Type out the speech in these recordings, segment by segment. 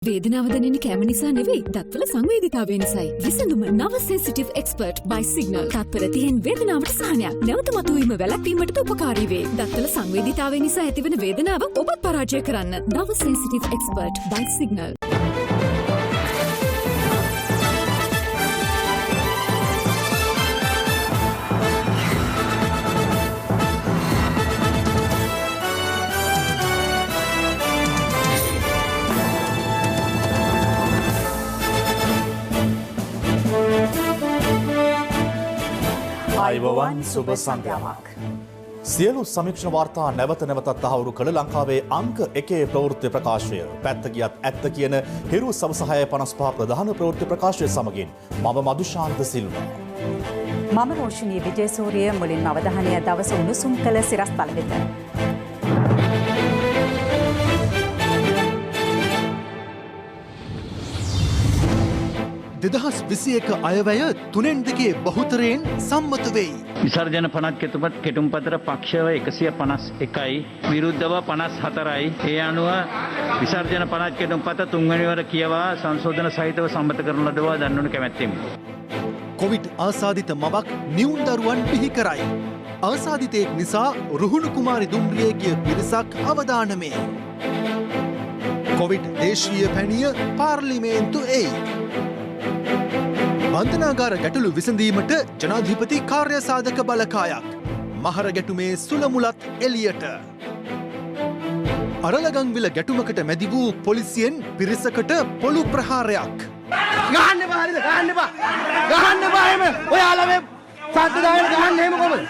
වේදනාව දැනෙන කැම නිසා නෙවෙයි දත්වල සංවේදීතාවය නිසායි. විසඳුම නව සෙන්සිටිව් එක්ස්පර්ට් by සිග්නල්. තත්පර 30න් වේදනාවට සහනයක්. නැවත මතුවීම වැළැක්වීමටද උපකාරී වේ. දත්වල සංවේදීතාවය නිසා ඇතිවන වේදනාව ඔබත් පරාජය කරන්න. නව සෙන්සිටිව් එක්ස්පර්ට් by සිග්නල්. අයිබෝවන් සුබ සන්ධ්‍යාවක්. සියලු සමීක්ෂණ වාර්තා නැවත නැවතත් තහවුරු කළ ලංකාවේ අංක 1 ප්‍රවෘත්ති ප්‍රකාශය. පැත්ත ගියත් ඇත්ත කියන හිරු සවස 6:55 ප්‍රධාන ප්‍රවෘත්ති ප්‍රකාශය සමගින් මම මදුශාන්ත සිල්වා. මම රෝෂිනී විජේසූරිය. මුලින්ම අවධානය දවස උණුසුම් කළ සිරස්තල වෙත. 2021 අයවැය 3/2 බහුතරයෙන් සම්මත වෙයි. විසර්ජන 50 කෙටුම්පතට පක්ෂව 151යි විරුද්ධව 54යි. ඒ අනුව විසර්ජන 50 කෙටුම්පත තුන්වැනි වර කියවා සංශෝධන සහිතව සම්මත කරන ලද බව දන්වනු කැමැත්තෙමි. කොවිඩ් ආසාදිත මවක් නිවුන් දරුවන් බිහි කරයි. ආසාදිතයෙක් නිසා රුහුණු කුමාරි දුම්රියේ ගිය පිරිසක් අවදානමේ. කොවිඩ් දේශීය පැණිය පාර්ලිමේන්තු එයි. බන්ධනාගාර ගැටලු විසඳීමට ජනාධිපති කාර්ය සාධක බලකායක්. මහර ගැටුමේ සුළමුලත් එලියට. අරලගංවිල ගැටුමකට මැදි වූ පොලිසියෙන් පිරිසකට පොළු ප්‍රහාරයක්. ගහන්න එපා හරිද? ගහන්න එපා. ගහන්න එපා එහෙම. ඔයාලා මේ සද්දදාගෙන ගහන්න එහෙම කොහොමද?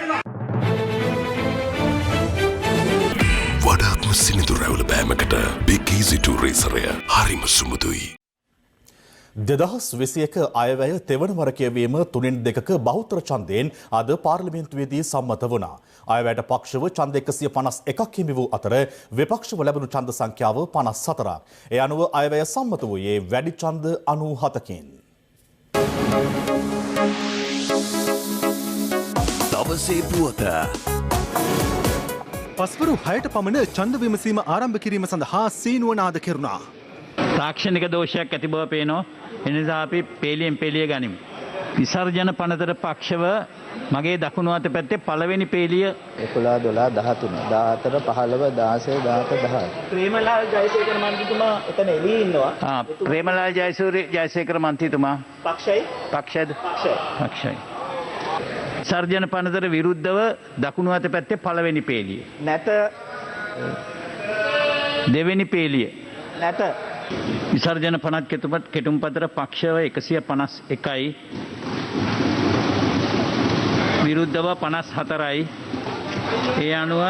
වඩාත්ම සිනිඳු රැවුල බෑමකට Big Easy to රේසරය හරිම සුමුදුයි. 2021 අයවැය තෙවන වර කියවීම 3/2 බහුතර ඡන්දයෙන් අද පාර්ලිමේන්තුවේදී සම්මත වුණා. අයවැයට පක්ෂව ඡන්ද 151ක් හිමි වූ අතර විපක්ෂව ලැබුණු ඡන්ද සංඛ්‍යාව 54ක්. ඒ අනුව අයවැය සම්මත වූයේ වැඩි ඡන්ද 97කින්. දවසේ පුවත. පස්වරු 6ට පමණ ඡන්ද විමසීම ආරම්භ කිරීම සඳහා සීනුව නාද කෙරුණා. තාක්ෂණික දෝෂයක් ඇති බව පේනවා. එනිසා අපි පේලියෙන් පේලිය ගනිමු. විසර්ජන පනතට පක්ෂව මගේ දකුණු අත පැත්තේ පළවෙනි පේලිය 11 12 13 14 15 16 17 ප්‍රේමලාල් ජයසේකර මන්ත්‍රීතුමා එතන එළියේ ඉන්නවා. ප්‍රේමලාල් ජයසේකර මන්ත්‍රීතුමා පක්ෂයි පක්ෂයද? පක්ෂයි. විසර්ජන පනතට විරුද්ධව දකුණු අත පැත්තේ පළවෙනි පේලිය. නැත. දෙවෙනි පේලිය. නැත. විසර්ජන 50 කෙටුම්පතට පක්ෂව 151යි විරුද්ධව 54යි. ඒ අනුව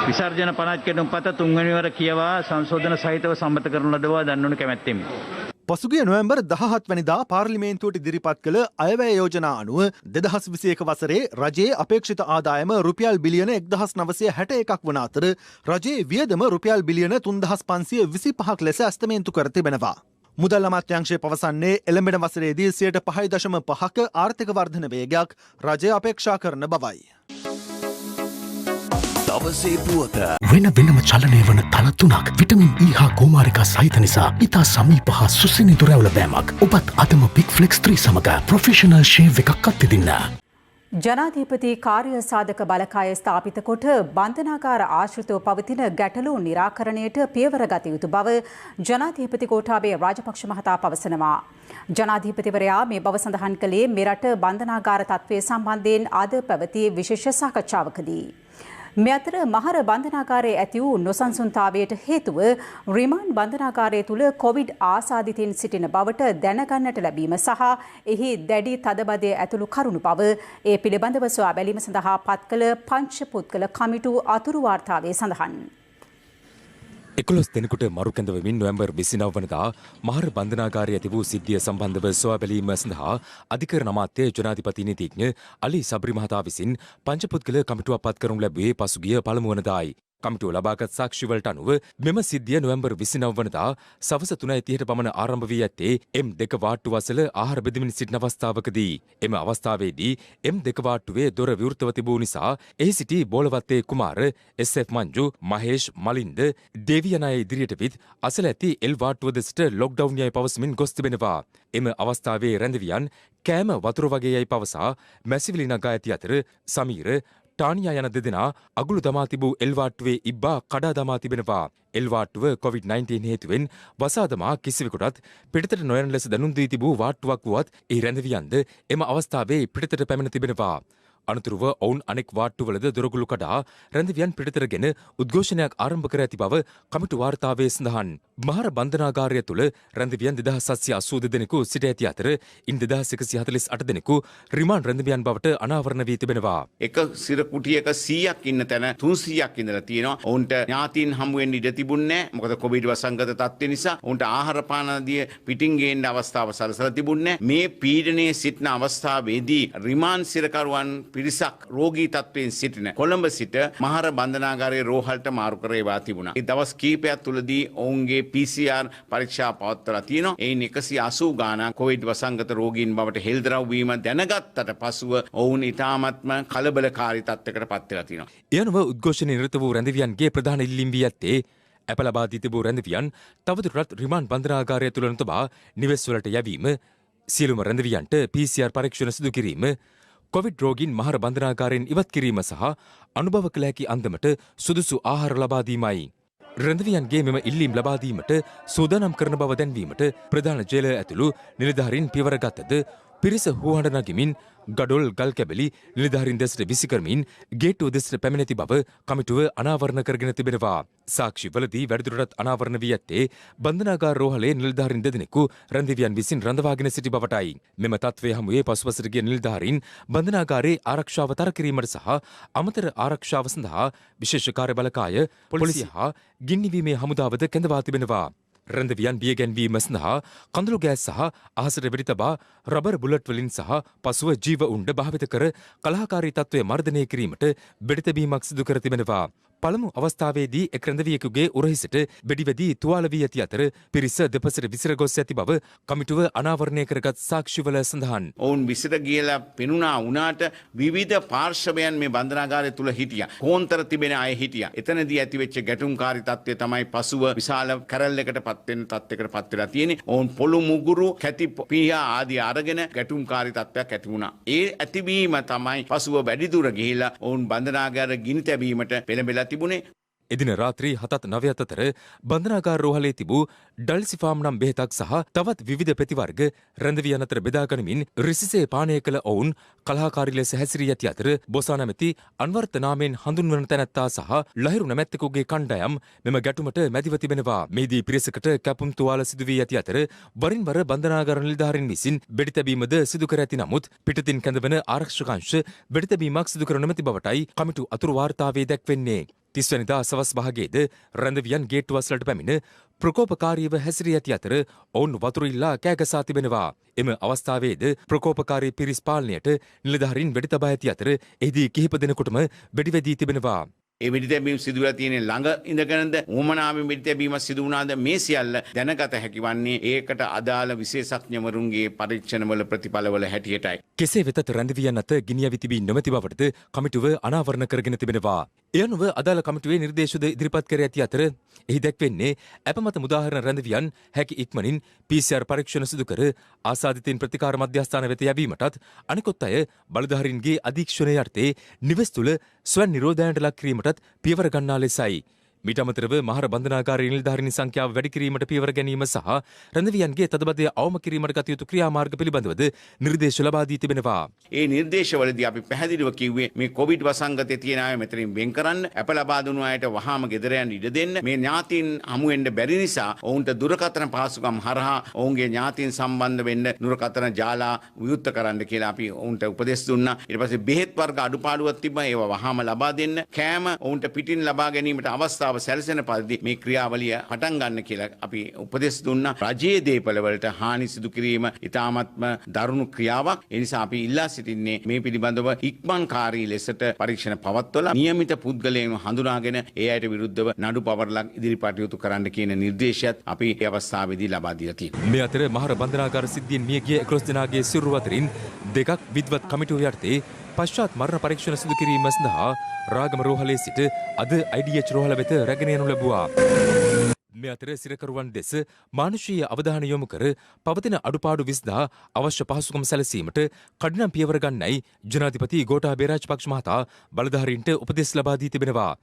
විසර්ජන 50 කෙටුම්පත තුන්වැනි වර කියවා සංශෝධන සහිතව සම්මත කරන ලද බව දන්වනු කැමැත්තෙමි. පසුගිය නොවැම්බර් 17 වැනිදා පාර්ලිමේන්තුවට ඉදිරිපත් කළ අයවැය යෝජනා අනුව 2021 වසරේ රජයේ අපේක්ෂිත ආදායම රුපියල් බිලියන 1961ක් වන අතර රජයේ වියදම රුපියල් බිලියන 3525ක් ලෙස ඇස්තමේන්තු කර තිබෙනවා. මුදල් අමාත්‍යාංශය පවසන්නේ එළඹෙන වසරේදී 5.5ක ආර්ථික වර්ධන වේගයක් රජය අපේක්ෂා කරන බවයි. දවසේ පුවත. වෙන වෙනම චලනය වන තල 3ක් විටමින් E හා කුමාරිකා සහිත නිසා ඉතා සමීප හා සුසිනිඳු රැවුල බෑමක්. ඔබත් අදම Big Flex 3 සමග ප්‍රොෆෙෂනල් ෂේව් එකක් අත්විඳින්න. ජනාධිපති කාර්ය සාධක බලකාය ස්ථාපිත කොට බන්ධනාගාර ආශ්‍රිතව පවතින ගැටලු නිරාකරණයට පියවර ගත යුතු බව ජනාධිපති ගෝඨාභය රාජපක්ෂ මහතා පවසනවා. ජනාධිපතිවරයා මේ බව සඳහන් කළේ මෙරට බන්ධනාගාර තත්ත්වය සම්බන්ධයෙන් අද පැවති විශේෂ සාකච්ඡාවකදී. මේ අතර මහර බන්ධනාගාරයේ ඇති වූ නොසන්සුන්තාවයට හේතුව රිමාන්ඩ් බන්ධනාගාරය තුළ කොවිඩ් ආසාදිතින් සිටින බවට දැනගන්නට ලැබීම සහ එහි දැඩි තදබදය ඇතුළු කරුණු බව ඒ පිළිබඳව සොයා බැලීම සඳහා පත් කළ පංච පුද්ගල කමිටු අතුරු වාර්තාවේ සඳහන්. 11 දෙනෙකුට මරු කැඳවමින් නොවැම්බර් 29 වනදා මහර බන්ධනාගාරයේ ඇති වූ සිද්ධිය සම්බන්ධව සොයා බැලීම සඳහා අධිකරණ අමාත්‍ය ජනාධිපති නීතිඥ අලි සබ්රි මහතා විසින් පංච පුද්ගල කමිටුවක් පත් කරනු ලැබුවේ පසුගිය පළමු වනදායි. කමිටුව ලබාගත් සාක්ෂිවලට අනුව මෙම සිද්ධිය නොවැම්බර් 29 වනදා සවස 3:30ට පමණ ආරම්භ වී ඇත්තේ M2 වාට්ටුව අසල ආහාර බෙදමින් සිටින අවස්ථාවකදී. එම අවස්ථාවේදී M2 වාට්ටුවේ දොර විවෘතව තිබූ නිසා එහි සිටි බෝලවත්තේ කුමාර, SF මංජු, මහේෂ්, මලින්ද, දේවී යන අය ඉදිරියට විත් අසල ඇති L වාට්ටුව දෙසට ලොක්ඩවුන් යයි පවසමින් ගොස් තිබෙනවා. එම අවස්ථාවේ රැඳවියන් කෑම වතුර වගේ යයි පවසා මැසිවිලි නගා ඇති අතර සමීර, ටානියා යන දෙදෙනා අගුළු දමා තිබූ එල්වාට්ටුවේ ඉබ්බා කඩා දමා තිබෙනවා. එල්වාට්ටුව COVID-19 හේතුවෙන් වසා දමා කිසිවෙකුටත් පිටතට නොයන ලෙස දැනුම් දී තිබූ වාට්ටුවක් වුවත් ඒ රැඳවියන්ද එම අවස්ථාවේ පිටතට පැමිණ තිබෙනවා. අනතුරුව ඔවුන් අනෙක් වාට්ටුවලද දොරගුළු කඩා රැඳවියන් පිටතරගෙන උද්ඝෝෂණයක් ආරම්භ කර ඇති බව කමිටු වාර්තාවේ සඳහන්. මහර බන්ධනාගාරය තුළ රැඳවියන් 2782 දෙනෙකු සිට ඇති අතර ඉන් 2148 දෙනෙකු රිමාන්ඩ් රැඳවියන් බවට අනාවරණ වී තිබෙනවා. එක සිර කුටියක 100ක් ඉන්න තැන 300ක් ඉඳලා තියෙනවා. ඔවුන්ට ඥාතීන් හමු වෙන්න ඉඩ තිබුණේ නැහැ. මොකද කොවිඩ් වසංගත තත්ත්වය නිසා ඔවුන්ට ආහාර පාන ආදිය පිටින් ගේන්න අවස්ථාව සලසලා තිබුණේ නැහැ. මේ පීඩනයේ සිටින අවස්ථාවේදී රිමාන්ඩ් සිරකරුවන් පිරිසක් රෝගී තත්ත්වයෙන් සිටින කොළඹ සිට මහර බන්ධනාගාරයේ රෝහලට මාරු කරේවා තිබුණා. ඒ දවස් කිහිපයක් තුළදී ඔවුන්ගේ PCR පරීක්ෂා පවත්වලා තියෙනවා. එයින් 180 ගාණක් කොවිඩ් වසංගත රෝගීන් බවට හෙළිදරව් වීම දැනගත්තට පසුව ඔවුන් ඉතාමත්ම කලබලකාරී තත්ත්වයකට පත් වෙලා තියෙනවා. එයනුව උද්ඝෝෂණයේ නිරත වූ රැඳවියන්ගේ ප්‍රධාන ඉල්ලීම් වී ඇත්තේ අප ලබා දී තිබූ රැඳවියන් තවදුරටත් රිමාන්ඩ් බන්ධනාගාරය තුළ නොතබා නිවෙස් වලට යැවීම, සියලුම රැඳවියන්ට PCR පරීක්ෂණ සිදු කිරීම, කොවිඩ් රෝගීන් මහර බන්ධනාගාරයෙන් ඉවත් කිරීම සහ අනුභව කළ හැකි අන්දමට සුදුසු ආහාර ලබා දීමයි. රැඳවියන්ගේ මෙම ඉල්ලීම් ලබා දීමට සූදානම් කරන බව දැන්වීමට ප්‍රධාන ජේලය ඇතුළු නිලධාරීන් පියවර ගත්තද පිරිස හුවහඬ නගමින් ගඩොල් ගල් කැබලි නිලධාරීන් දෙසට විසි කරමින් ගේට්ටුව දෙසට පැමිණෙති බව කමිටුව අනාවරණ කරගෙන තිබෙනවා. සාක්ෂිවලදී වැඩිදුරටත් අනාවරණ වී ඇත්තේ බන්ධනාගාර රෝහලේ නිලධාරීන් දෙදෙනෙකු රැඳවියන් විසින් රඳවාගෙන සිටි බවටයි. මෙම තත්ත්වය හමුවේ පසුපසට ගිය නිලධාරීන් බන්ධනාගාරයේ ආරක්ෂාව තර කිරීමට සහ අමතර ආරක්ෂාව සඳහා විශේෂ කාර්ය බලකාය, පොලිසිය හා ගින්නිවීමේ හමුදාවද කැඳවා තිබෙනවා. රැඳවියන් බියගැන්වීම සඳහා කඳුළු ගෑස් සහ අහසට වෙඩි තබා රබර් බුලට් වලින් සහ පසුව ජීව උණ්ඩ භාවිත කර කලහකාරී තත්ත්වය මර්ධනය කිරීමට බෙඩි තැබීමක් සිදු කර තිබෙනවා. පළමු අවස්ථාවේදී එක් රැඳවියෙකුගේ උරහිසට බෙඩි වැදී තුවාල වී ඇති අතර පිරිස දෙපසට විසිර ගොස් ඇති බව කමිටුව අනාවරණය කරගත් සාක්ෂිවල සඳහන්. ඔවුන් විසිර ගියලා පෙනුණා වුණාට විවිධ පාර්ශවයන් මේ බන්ධනාගාරය තුල හිටියා. කෝන්තර තිබෙන අය හිටියා. එතනදී ඇතිවෙච්ච ගැටුම්කාරී තත්ත්වය තමයි පසුව විශාල කැරල්ලකට පත් වෙන තත්ත්වයකට පත් වෙලා තියෙන්නේ. ඔවුන් පොළු මුගුරු, කැටි පීහා ආදී අරගෙන ගැටුම්කාරී තත්ත්වයක් ඇති වුණා. ඒ ඇතිවීම තමයි පසුව වැඩිදුර ගිහිලා ඔවුන් බන්ධනාගාර ගිනි තැබීමට පෙළඹෙලා තිබුණේ. එදින රාත්‍රී 7-9 අතර බන්ධනාගාර රෝහලේ තිබූ ඩල්සිෆාම් නම් බෙහෙතක් සහ තවත් විවිධ ප්‍රතිවර්ග රැඳවියන් අතර බෙදා ගනිමින් රිසිසේ පානය කළ ඔවුන් කලහකාරී ලෙස හැසිරී ඇති අතර බොසා නැමැති අන්වර්ථ නාමයෙන් හඳුන්වන තැනැත්තා සහ ලහිරු නැමැත්තෙකුගේ කණ්ඩායම් මෙම ගැටුමට මැදිව තිබෙනවා. මෙහිදී පිරිසකට කැපුම් තුවාල සිදු වී ඇති අතර වරින් වර බන්ධනාගාර නිලධාරීන් විසින් බෙඩි තැබීමද සිදු කර ඇති නමුත් පිටතින් කැඳවන ආරක්ෂක අංශ බෙඩි තැබීමක් සිදු කර නොමැති බවටයි කමිටු අතුරු වාර්තාවේ දැක්වෙන්නේ. 30 වෙනිදා සවස් භාගයේද රැඳවියන් ගේට්ටුව අසලට පැමිණ ප්‍රකෝපකාරීව හැසිරී ඇති අතර ඔවුන් වතුර ඉල්ලා කෑගසා තිබෙනවා. එම අවස්ථාවේද ප්‍රකෝපකාරී පිරිස් පාලනයට නිලධාරීන් වෙඩි තබා ඇති අතර එහිදී කිහිප දෙනෙකුටම වෙඩි වැදී තිබෙනවා. ඒ වෙඩි තැබීම සිදු වෙලා තියෙන ළඟ ඉඳගෙනද උමනාවෙන් වෙඩි තැබීම සිදු වුණාද මේ සියල්ල දැනගත හැකි වන්නේ ඒකට අදාළ විශේෂඥවරුන්ගේ පරීක්ෂණවල ප්‍රතිඵලවල හැටියටයි. කෙසේ වෙතත් රැඳවියන් අත ගිනියවි තිබී නොමැති බවටද කමිටුව අනාවරණ කරගෙන තිබෙනවා. ඒ අනුව අදාළ කමිටුවේ නිර්දේශද ඉදිරිපත් කර ඇති අතර එහි දැක්වෙන්නේ අපමත මුදාහරණ රැඳවියන් හැකි ඉක්මනින් PCR පරීක්ෂණ සිදු කර ආසාදිතයින් ප්‍රතිකාර මධ්‍යස්ථාන වෙත යැවීමටත් අනිකොත් අය බලධාරීන්ගේ අධීක්ෂණය යටතේ නිවෙස් තුළ ස්වයං නිරෝධයන්ට ලක් කිරීමටත් පියවර ගන්නා ලෙසයි. මීට අමතරව මහර බන්ධනාගාරයේ නිලධාරීන් සංඛ්‍යාව වැඩි කිරීමට පියවර ගැනීම සහ රැඳවියන්ගේ තදබදය අවම කිරීමට ගත යුතු ක්‍රියාමාර්ග පිළිබඳවද නිර්දේශ ලබා දී තිබෙනවා. ඒ නිර්දේශවලදී අපි පැහැදිලිව කිව්වේ මේ කොවිඩ් වසංගතයේ තියෙන අය මෙතනින් වෙන් කරන්න, අප ලබා දුණු අයට වහාම ගෙදර යන්න ඉඩ දෙන්න. මේ ඥාතීන් හමු වෙන්න බැරි නිසා ඔවුන්ට දුරකථන පහසුකම් හරහා ඔවුන්ගේ ඥාතීන් සම්බන්ධ වෙන්න දුරකථන ජාලා විවෘත කරන්න කියලා අපි ඔවුන්ට උපදෙස් දුන්නා. ඊට පස්සේ බෙහෙත් වර්ග අඩුපාඩුවක් තිබ්බා. ඒවා වහාම ලබා දෙන්න. කෑම ඔවුන්ට පිටින් ලබා ගැනීමට අවස්ථාව අවස්ථාව සැලසෙන පරිදි මේ ක්‍රියාවලිය පටන් ගන්න කියලා අපි උපදෙස් දුන්නා. රජයේ දේපළවලට හානි සිදු කිරීම ඉතාමත්ම දරුණු ක්‍රියාවක්. ඒ නිසා අපි ඉල්ලා සිටින්නේ මේ පිළිබඳව ඉක්මන්කාරී ලෙසට පරීක්ෂණ පවත්වලා නියමිත පුද්ගලයන්ව හඳුනාගෙන ඒ අයට විරුද්ධව නඩු පවරලා ඉදිරිපත් යුතු කරන්න කියන නිර්දේශයත් අපි මේ අවස්ථාවේදී ලබා දීලා තියෙනවා. මේ අතර මහර බන්ධනාගාර සිද්ධියෙන් මියගිය 11 දෙනාගේ සිරුරු අතරින් දෙකක් විද්වත් කමිටුව යටතේ පශ්චාත් මරණ පරීක්ෂණ සිදු කිරීම සඳහා රාගම රෝහලේ සිට අද IDH රෝහල වෙත රැගෙන යනු ලැබුවා. මේ අතර සිරකරුවන් දෙස මානුෂීය අවධානය යොමු කර පවතින අඩුපාඩු විසඳා අවශ්‍ය පහසුකම් සැලසීමට කඩිනම් පියවර ගන්නයි ජනාධිපති ගෝඨාභය රාජපක්ෂ මහතා බලධාරීන්ට උපදෙස් ලබා දී තිබෙනවා.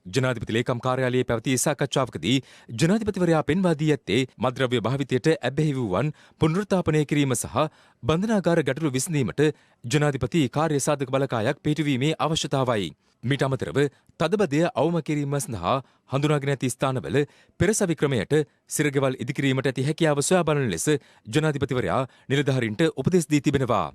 ජනාධිපති ලේකම් කාර්යාලයේ පැවති සාකච්ඡාවකදී ජනාධිපතිවරයා පෙන්වා දී ඇත්තේ මද්‍රව්‍ය භාවිතයට ඇබ්බැහි වූවන් පුනරුත්ථාපනය කිරීම සහ බන්ධනාගාර ගැටලු විසඳීමට ජනාධිපති කාර්ය සාධක බලකායක් පිටවීමේ අවශ්‍යතාවයි. මීට අමතරව තදබදය අවම කිරීම සඳහා හඳුනාගෙන ඇති ස්ථානවල පෙරසවි ක්‍රමයට සිරගෙවල් ඉදිකිරීමට ඇති හැකියාව සොයා බලන ලෙස ජනාධිපතිවරයා නිලධාරීන්ට උපදෙස් දී තිබෙනවා.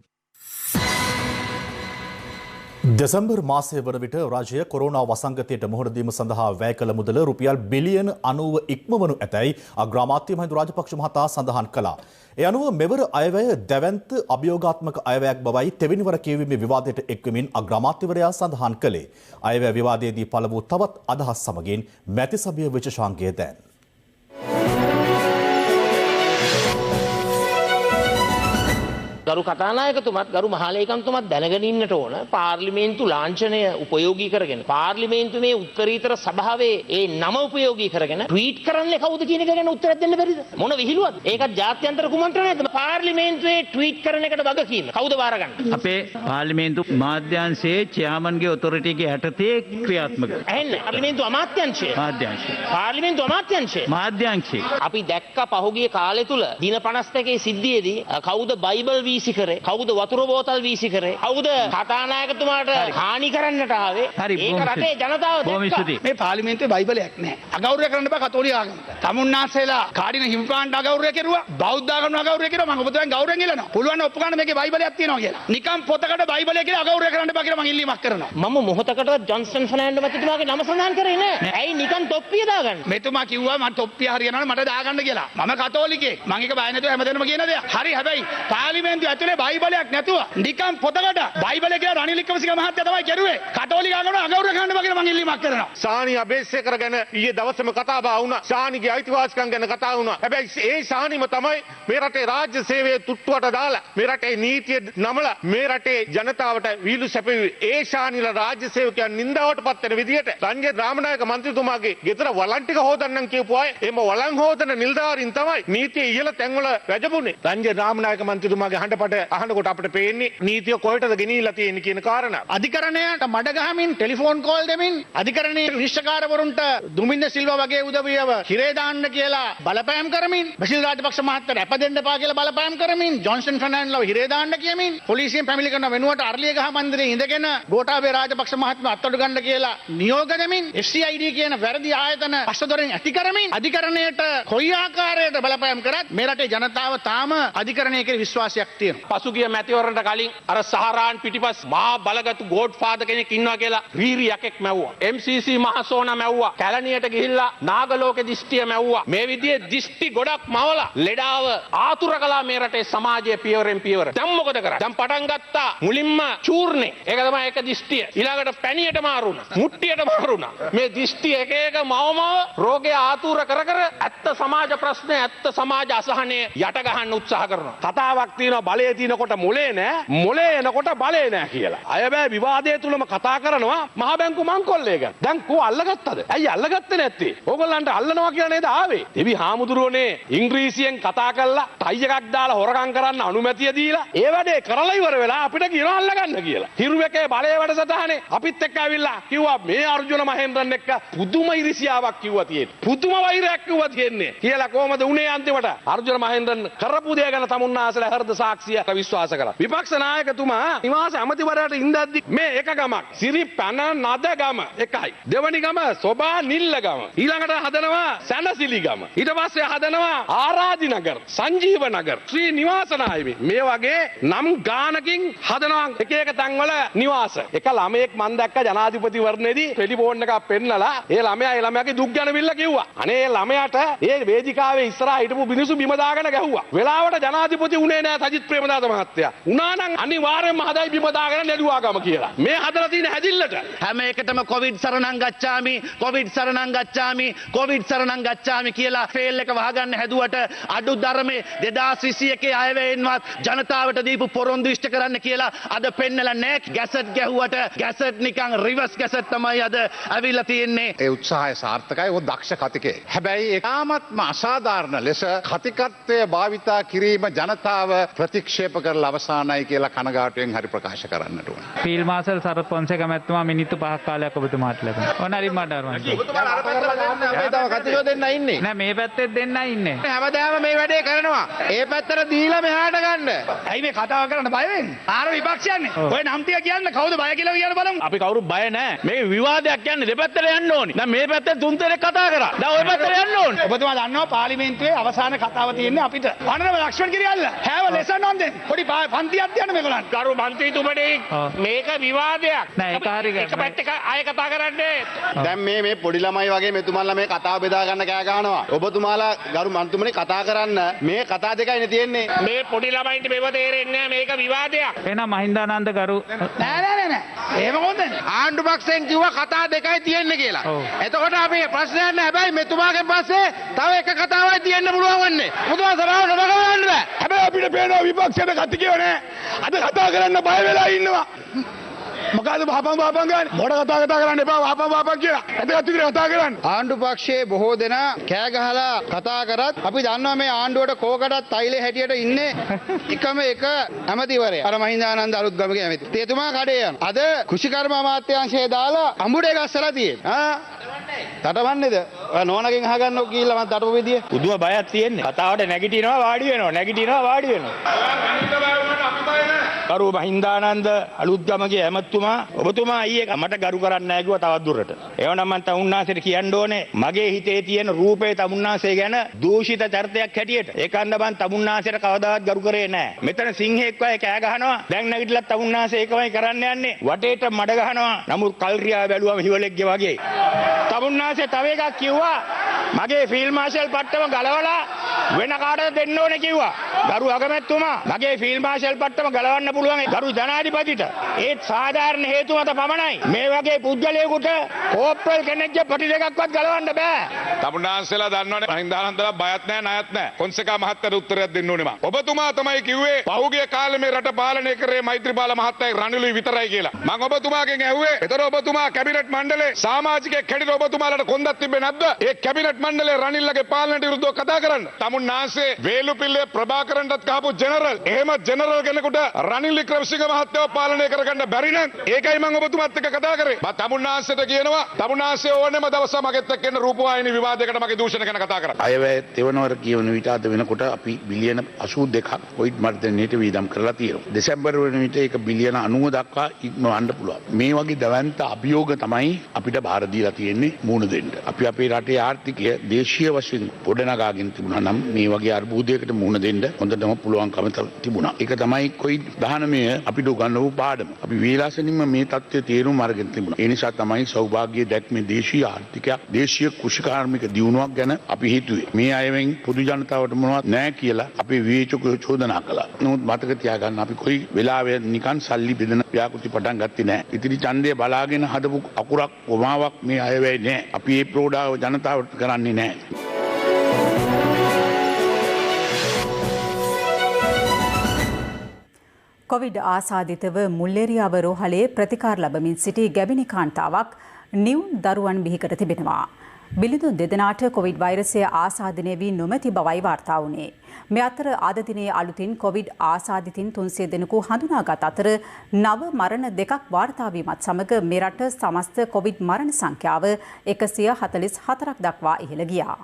දෙසැම්බර් මාසය වන විට රජය කොරෝනා වසංගතයට මුහුණ දීම සඳහා වැය කළ මුදල රුපියල් බිලියන 90 ඉක්මවනු ඇතැයි අග්‍රාමාත්‍ය මහින්ද රාජපක්ෂ මහතා සඳහන් කළා. ඒ අනුව මෙවර අයවැය දැවැන්ත අභියෝගාත්මක අයවැයක් බවයි තෙවැනිවර කියවීමේ විවාදයට එක්වමින් අග්‍රාමාත්‍යවරයා සඳහන් කළේ. අයවැය විවාදයේදී පළ වූ තවත් අදහස් සමගින් මැතිසභිය විශේෂාංගය දැන්. ගරු කතානායකතුමත් ගරු මහලේකම්තුමත් දැනගෙන ඉන්නට ඕන පාර්ලිමේන්තු ලාංඡනය උපයෝගී කරගෙන පාර්ලිමේන්තුවේ උත්තරීතර සභාවේ ඒ නම උපයෝගී කරගෙන ට්වීට් කරන්නේ කවුද කියන එක ගැන උත්තරයක් දෙන්න බැරිද මොන විහිළුවක්ද ඒකත් ජාත්‍යන්තර කුමන්ත්‍රණයක්ද පාර්ලිමේන්තුවේ ට්වීට් කරන එකට වග කියන්න කවුද බාරගන්නේ අපේ පාර්ලිමේන්තු මාධ්‍යංශයේ චෙයාමන්ගේ ඔතොරිටි එකේ යටතේ ක්‍රියාත්මක ඇහෙන්න පාර්ලිමේන්තු අමාත්‍යාංශය පාර්ලිමේන්තු අමාත්‍යාංශය අපි දැක්ක පහුගිය කාලය තුල දින 52 සිද්ධියේදී කවුද බයිබල් වීසි කරේ කවුද වතුර බෝතල් වීසි කරේ කවුද කතානායකතුමාට හානි කරන්නට ආවේ ඒක රටේ ජනතාව දැක්කා මේ පාර්ලිමේන්තුවේ බයිබලයක් නැහැ අගෞරවය කරන්න බෑ කතෝලික ආගමට තමුන්නාන්සේලා කාඩින හිමිපාණ්ඩ අගෞරවය කෙරුවා බෞද්ධ ආගම අගෞරවය කෙරුවා මම ඔබතුමන් ගෞරවයෙන් ඉල්ලනවා පුළුවන් ඔප්පු ගන්න මේකේ බයිබලයක් තියෙනවා කියලා නිකම් පොතකට බයිබලය කියලා අගෞරවය කරන්න බෑ කියලා මම ඉල්ලීමක් කරනවා මම මොහොතකට ජොන්සන් ෆර්නෑන්ඩෝ මැතිතුමාගේ නම සඳහන් කරේ නෑ ඇයි නිකන් තොප්පිය දාගන්න මෙතුමා කිව්වා මට තොප්පිය හරියනවා මට දාගන්න කියලා මම කතෝලිකෙක් මම ඒක බය නැතුව හැමදේම කියන දෙයක් හරි හැබැයි පාර්ලිමේන්තුව ඇතුලේ බයිබලයක් නැතුව නිකම් පොතකට බයිබලය කියලා රනිල් වික්‍රමසිංහ මහත්තයා තමයි කරුවේ කතෝලික ආගම අගෞරව කරන්න බෑ කියලා මම ඉල්ලීමක් කරනවා සානි අබේසේකර ගැන ඊයේ දවසේම කතා බහ වුණා සානිගේ අයිතිවාසිකම් ගැන කතා වුණා හැබැයි ඒ සානිම තමයි මේ රටේ රාජ්‍ය සේවයේ තුට්ටුවට දාලා මේ රටේ නීතිය නමලා මේ රටේ ජනතාවට වීලු සැපයුවේ ඒ සානිලා රාජ්‍ය සේවකයන් නින්දාවට පත් වෙන විදියට රංජිත් රාමනායක මන්ත්‍රීතුමාගේ ගෙදර වළං ටික හොදන්නම් කියපු අය එම වළං හොදන නිලධාරීන් තමයි නීතිය ඉහළ තැන්වල වැජඹුනේ රංජිත් රාමනායක මන්ත්‍රීතුමාගේ හඬපට අහනකොට අපිට පේන්නේ නීතිය කොහෙටද ගෙනිහිලා තියෙන්නේ කියන කාරණා අධිකරණයට මඩ ගහමින් ටෙලිෆෝන් කෝල් දෙමින් අධිකරණයේ විනිශ්චයකාරවරුන්ට දුමින්ද සිල්වා වගේ උදවියව හිරේ දාන්න කියලා බලපෑම් කරමින් බසිල් රාජපක්ෂ මහත්තයාට අප දෙන්න එපා කියලා බලපෑම් කරමින් ජොන්සන් ෆර්නෑන්ඩෝව හිරේ දාන්න කියමින් පොලිසියෙන් පැමිණිලි කරන වෙනුවට අරලියගහ මන්දිරයේ ඉඳගෙන ගෝඨාභය රාජපක්ෂ මහත්මයා අත්අඩු ගන්න කියලා නියෝග දෙමින් FCID කියන වැරදි ආයතන පස්සදොරෙන් ඇති කරමින් අධිකරණයට කොයි ආකාරයට බලපෑම් කරත් මේ රටේ ජනතාව තාම අධිකරණයේ කෙරෙහි විශ්වාසයක් තියෙනවා පසුගිය මැතිවරණට කලින් අර සහරාන් පිටිපස් මහා බලගත් ගෝඩ්ෆාදර් කෙනෙක් ඉන්නවා කියලා රීරි යකෙක් මැව්වා MCC මහසෝනා මැව්වා කැලණියට ගිහිල්ලා නාගලෝක දිස්ත්‍රිය මැව්වා මේ විදිහේ දිස්ත්‍රි ගොඩක් මවලා ලෙඩාව ආතුර කළා මේ රටේ සමාජයේ පියවරෙන් පියවර දැන් මොකද කරන්නේ දැන් පටන් ගත්තා මුලින්ම චූර්ණේ ඒක තමයි එක දිස්ත්‍රිය ඊළඟට පැණියට මාරුණා මුට්ටියට මාරුණා මේ දිස්ත්‍රි එක එක මවම රෝගේ ආතුර කර කර ඇත්ත සමාජ ප්‍රශ්න ඇත්ත සමාජ අසහනය යට ගහන්න උත්සාහ කරනවා කතාවක් තියෙනවා බලයේ තියෙනකොට මොලේ නෑ මොලේ එනකොට බලේ නෑ කියලා. අයබෑ විවාදයේ තුලම කතා කරනවා මහ බැංකු මංකොල්ලේ ගැන. දැන් කෝ අල්ලගත්තද? ඇයි අල්ලගත්තේ නැත්තේ? ඕගොල්ලන්ට අල්ලනවා කියලා නේද ආවේ? දෙවි හාමුදුරුවනේ ඉංග්‍රීසියෙන් කතා කරලා ටයි එකක් දාලා හොරකම් කරන්න අනුමැතිය දීලා ඒ වැඩේ කරලා ඉවර වෙලා අපිට කියනවා අල්ලගන්න කියලා. හිරු එකේ බලයේ වැඩසටහනේ අපිත් එක්ක ඇවිල්ලා කිව්වා මේ අර්ජුන මහේන්ද්‍රන් එක්ක පුදුම ඉරිසියාවක් කිව්වා තියෙන්නේ. පුදුම වෛරයක් කිව්වා තියෙන්නේ. කියලා කොහමද උනේ අන්තිමට? අර්ජුන මහේන්ද්‍රන් කරපු දේ ගැන තමුන්නාසලා හෘද සාක්ෂි වාසිය විශ්වාස කරා. විපක්ෂ නායකතුමා නිවාස ඇමතිවරයාට ඉඳද්දි මේ එක ගමක් සිරි පැන නද ගම එකයි. දෙවනි ගම සොබා නිල්ල ගම. ඊළඟට හදනවා සැනසිලි ගම. ඊට පස්සේ හදනවා ආරාධි නගර, සංජීව නගර, ශ්‍රී නිවාස නායමේ. මේ වගේ නම් ගානකින් හදනවා එක එක තැන්වල නිවාස. එක ළමයෙක් මන් දැක්ක ජනාධිපතිවරණයේදී ටෙලිෆෝන් එකක් පෙන්නලා ඒ ළමයාගේ දුක් ගැන බිල්ල කිව්වා. අනේ ළමයාට ඒ වේදිකාවේ ඉස්සරහා හිටපු මිනිස්සු බිම දාගෙන ගැහුවා. වෙලාවට ජනාධිපති උනේ නෑ සජිත් ප්‍රේමදාස මහත්තයා. උනා නම් අනිවාර්යෙන්ම හදයි බිම දාගෙන නැළුවා ගම කියලා. මේ හදලා තියෙන හැදිල්ලට හැම එකටම කොවිඩ් සරණං ගච්ඡාමි, කොවිඩ් සරණං ගච්ඡාමි, කොවිඩ් සරණං ගච්ඡාමි කියලා ෆේල් එක වහගන්න හැදුවට අඩු ධර්මයේ 2021 අයවැයෙන්වත් ජනතාවට දීපු පොරොන්දු ඉෂ්ට කරන්න කියලා අද පෙන්නලා නෑ. ගැසට් ගැහුවට ගැසට් නිකන් රිවර්ස් ගැසට් තමයි අද ඇවිල්ලා තියෙන්නේ. ඒ උත්සාහය සාර්ථකයි. ਉਹ දක්ෂ කතිකේ. හැබැයි ඒකාමත්ම අසාධාරණ ලෙස කතිකත්වය භාවිතා කිරීම ජනතාව ප්‍රතික්ෂේප කරලා අවසానයි කියලා කනගාටුවෙන් හරි ප්‍රකාශ කරන්නට ඕන. ෆීල්ඩ් මාර්ෂල් සරත් පොන්සේක මැතිතුමා මිනිත්තු 5ක් කාලයක් ඔබතුමාට ලැබුණා. ඕන හරි මඩ අරවන්න. ඔබතුමාලා අර පැත්තට අපි තව කතිකෝ දෙන්න ඉන්නේ. නෑ මේ පැත්තේ දෙන්නයි ඉන්නේ. හැමදාම මේ වැඩේ කරනවා. ඒ පැත්තට දීලා මෙහාට ගන්න. ඇයි මේ කතාව කරන්න බය වෙන්නේ? ආර විපක්ෂයන්නේ. ඔය නම් ටික කියන්න කවුද බය කියලා කියන්න බලමු. අපි කවුරු බය නෑ. මේක විවාදයක් කියන්නේ දෙපැත්තට යන්න ඕනි. දැන් මේ පැත්තේ තුන් දෙනෙක් කතා කරා. දැන් ওই පැත්තට යන්න ඕනි. ඔබතුමා දන්නවා පාර්ලිමේන්තුවේ අවසාන කතාව තියෙන්නේ අපිට. වනරම ලක්ෂ්මන් කිරියල්ල. හැව ලෙසන් on දෙන්න. පොඩි පන්තියක් තියන්න මේගොල්ලන්. ගරු මන්ත්‍රීතුමනි මේක විවාදයක්. නෑ ඒක හරි එක පැත්තක ආයෙ කතා කරන්නේ. දැන් මේ පොඩි ළමයි වගේ මෙතුමාලා මේ කතාව බෙදා ගන්න කෑ ගහනවා. ඔබතුමාලා ගරු මන්ත්‍රීතුමනි කතා කරන්න මේ කතා දෙකයිනේ තියෙන්නේ. මේ පොඩි ළමයින්ට මේව තේරෙන්නේ නෑ. මේක විවාදයක්. එහෙනම් මහින්දානන්ද කරු නෑ. එහෙම කොහොමද? ආණ්ඩු පක්ෂයෙන් කිව්වා කතා දෙකයි තියෙන්නේ කියලා. එතකොට අපි ප්‍රශ්නයක් නෑ. හැබැයි මෙතුමාගෙන් පස්සේ තව එක කතාවයි තියෙන්න පුළුවන් වන්නේ. මුතුමා සභාව නොබගවන්න බෑ. හැබැයි අපිට පේනවා විපක්ෂයට කතිකේ නෑ. අද කතා කරන්න බය වෙලා ඉන්නවා. මොකද බහපන් ගානේ මොඩ කතා කරන්න එපා බහපන් කියලා. ඇදගත් විදිහට කතා කරන්න. ආණ්ඩු පක්ෂයේ බොහෝ දෙනා කෑ ගහලා කතා කරත් අපි දන්නවා මේ ආණ්ඩුවට කෝකටත් තයිලේ හැටියට ඉන්නේ එකම එක ඇමතිවරයා. අර මහින්දානන්ද අලුත්ගමගේ ඇමති. තේතුමා කඩේ යන. අද කෘෂිකර්ම අමාත්‍යාංශය දාලා අඹුඩේ ගස්සලා තියෙන්නේ. තටමන්නේද? නෝනගෙන් අහගන්නකො කියලා මම තටපු විදිය. පුදුම බයක් තියෙන්නේ. කතාවට නැගිටිනවා වාඩි වෙනවා. කරු මහින්දානන්ද අලුත්ගමගේ ඇමතුමා ඔබතුමා ඊයේ මට ගරු කරන්නේ නැහැ කිව්වා තවත් දුරට. එවනම් මම තමුන්නාසෙට කියන්න ඕනේ මගේ හිතේ තියෙන රූපේ තමුන්නාසෙ ගැන දූෂිත චරිතයක් හැටියට. ඒකන්ද මම තමුන්නාසෙට කවදාවත් ගරු කරේ නැහැ. මෙතන සිංහෙක් වගේ කෑ ගහනවා. දැන් නැගිටලා තමුන්නාසෙ ඒකමයි කරන්න යන්නේ. වටේට මඩ ගහනවා. නමුත් කල්රියා බැලුවම හිවලෙක්ගේ වගේ. තමුන්නාසෙ තව එකක් කිව්වා මගේ ෆීල්ඩ් මාෂල් පට්ටම ගලවලා වෙන කාටද දෙන්න ඕනේ කිව්වා. ගරු අගමැතිතුමා මගේ ෆීල්ඩ් මාෂල් පට්ටම ගලවන්න පුළුවන් ගරු ජනාධිපතිට. ඒත් සාධාරණ හේතු මත පමණයි. මේ වගේ පුද්ගලයෙකුට කෝප්පල් කෙනෙක්ගේ පටි දෙකක්වත් ගලවන්න බෑ. තමුන්නාන්සලා දන්නවනේ මහින්දානන්දලා බයත් නැහැ ණයත් නැහැ. පොන්සේකා මහත්තයාට උත්තරයක් දෙන්න ඕනේ මම. ඔබතුමා තමයි කිව්වේ පහුගිය කාලේ මේ රට පාලනය කරේ මෛත්‍රීපාල මහත්තයයි රනිලුයි විතරයි කියලා. මම ඔබතුමාගෙන් ඇහුවේ ඒතර ඔබතුමා කැබිනට් මණ්ඩලේ සමාජිකයෙක් හැටියට ඔබතුමාලට කොන්දක් තිබ්බේ නැද්ද? ඒ කැබිනට් මණ්ඩලේ රනිල්ලගේ පාලනයට විරුද්ධව කතා කරන්න. තමුන්නාන්සේ වේලුපිල්ලේ ප්‍රභාකරන්ටත් කහපු ජෙනරල්. එහෙම ජෙනරල් කෙනෙකුට රනිල් වික්‍රමසිංහ මහත්තයව පාලනය කරගන්න බැරි නම් ඒකයි මම ඔබතුමාත් එක්ක කතා කරේ. මම තමුන්නාන්සේට කියනවා තමුන්නාන්සේ ඕනෙම දවසක් මගෙත් එක්ක එන්න රූපවාහිනී විවාදයකට මගේ දූෂණ ගැන කතා කරන්න. අයවැය තෙවනවර කියවන විට අද වෙනකොට අපි බිලියන 82ක් කොවිඩ් මර්ධනයට වියදම් කරලා තියෙනවා. දෙසැම්බර් වෙන විට ඒක බිලියන 90 දක්වා ඉක්මවන්න පුළුවන්. මේ වගේ දවන්ත අභියෝග තමයි අපිට බාර දීලා තියෙන්නේ මූණ දෙන්න. අපි අපේ රටේ ආර්ථිකය දේශීය වශයෙන් ගොඩනගාගෙන තිබුණා නම් මේ වගේ අර්බුදයකට මුහුණ දෙන්න හොඳටම පුළුවන්කම තිබුණා. ඒක තමයි කොවිඩ් 19 අපිට උගන්වපු පාඩම. අපි වේලාසනින්ම මේ තත්ත්වය තේරුම් අරගෙන තිබුණා. ඒ නිසා තමයි සෞභාග්‍ය දැක්මේ දේශීය ආර්ථිකයක්, දේශීය කෘෂිකාර්මික දියුණුවක් ගැන අපි හිතුවේ. මේ අයවෙන් පොදු ජනතාවට මොනවත් නැහැ කියලා අපි විවේචකව චෝදනා කළා. නමුත් මතක තියාගන්න අපි කොයි වෙලාවෙ නිකන් සල්ලි බෙදන ව්‍යාපෘති පටන් ගත්තේ නැහැ. ඉතිරි ඡන්දය බලාගෙන හදපු අකුරක් කොමාවක් මේ අයවැය නැහැ. අපි මේ ප්‍රෝඩාව ජනතාවට කරන්නේ නැහැ. කොවිඩ් ආසාදිතව මුල්ලේරියාව රෝහලේ ප්‍රතිකාර ලබමින් සිටි ගැබිනි කාන්තාවක් නිවුන් දරුවන් බිහිකර තිබෙනවා. බිලිඳුන් දෙදෙනාට කොවිඩ් වෛරසය ආසාදනය වී නොමැති බවයි වාර්තා වුණේ. මේ අතර අද දිනේ අලුතින් කොවිඩ් ආසාදිතින් 300 දෙනෙකු හඳුනාගත් අතර නව මරණ දෙකක් වාර්තා වීමත් සමග මේ රට සමස්ත කොවිඩ් මරණ සංඛ්‍යාව 144ක් දක්වා ඉහළ ගියා.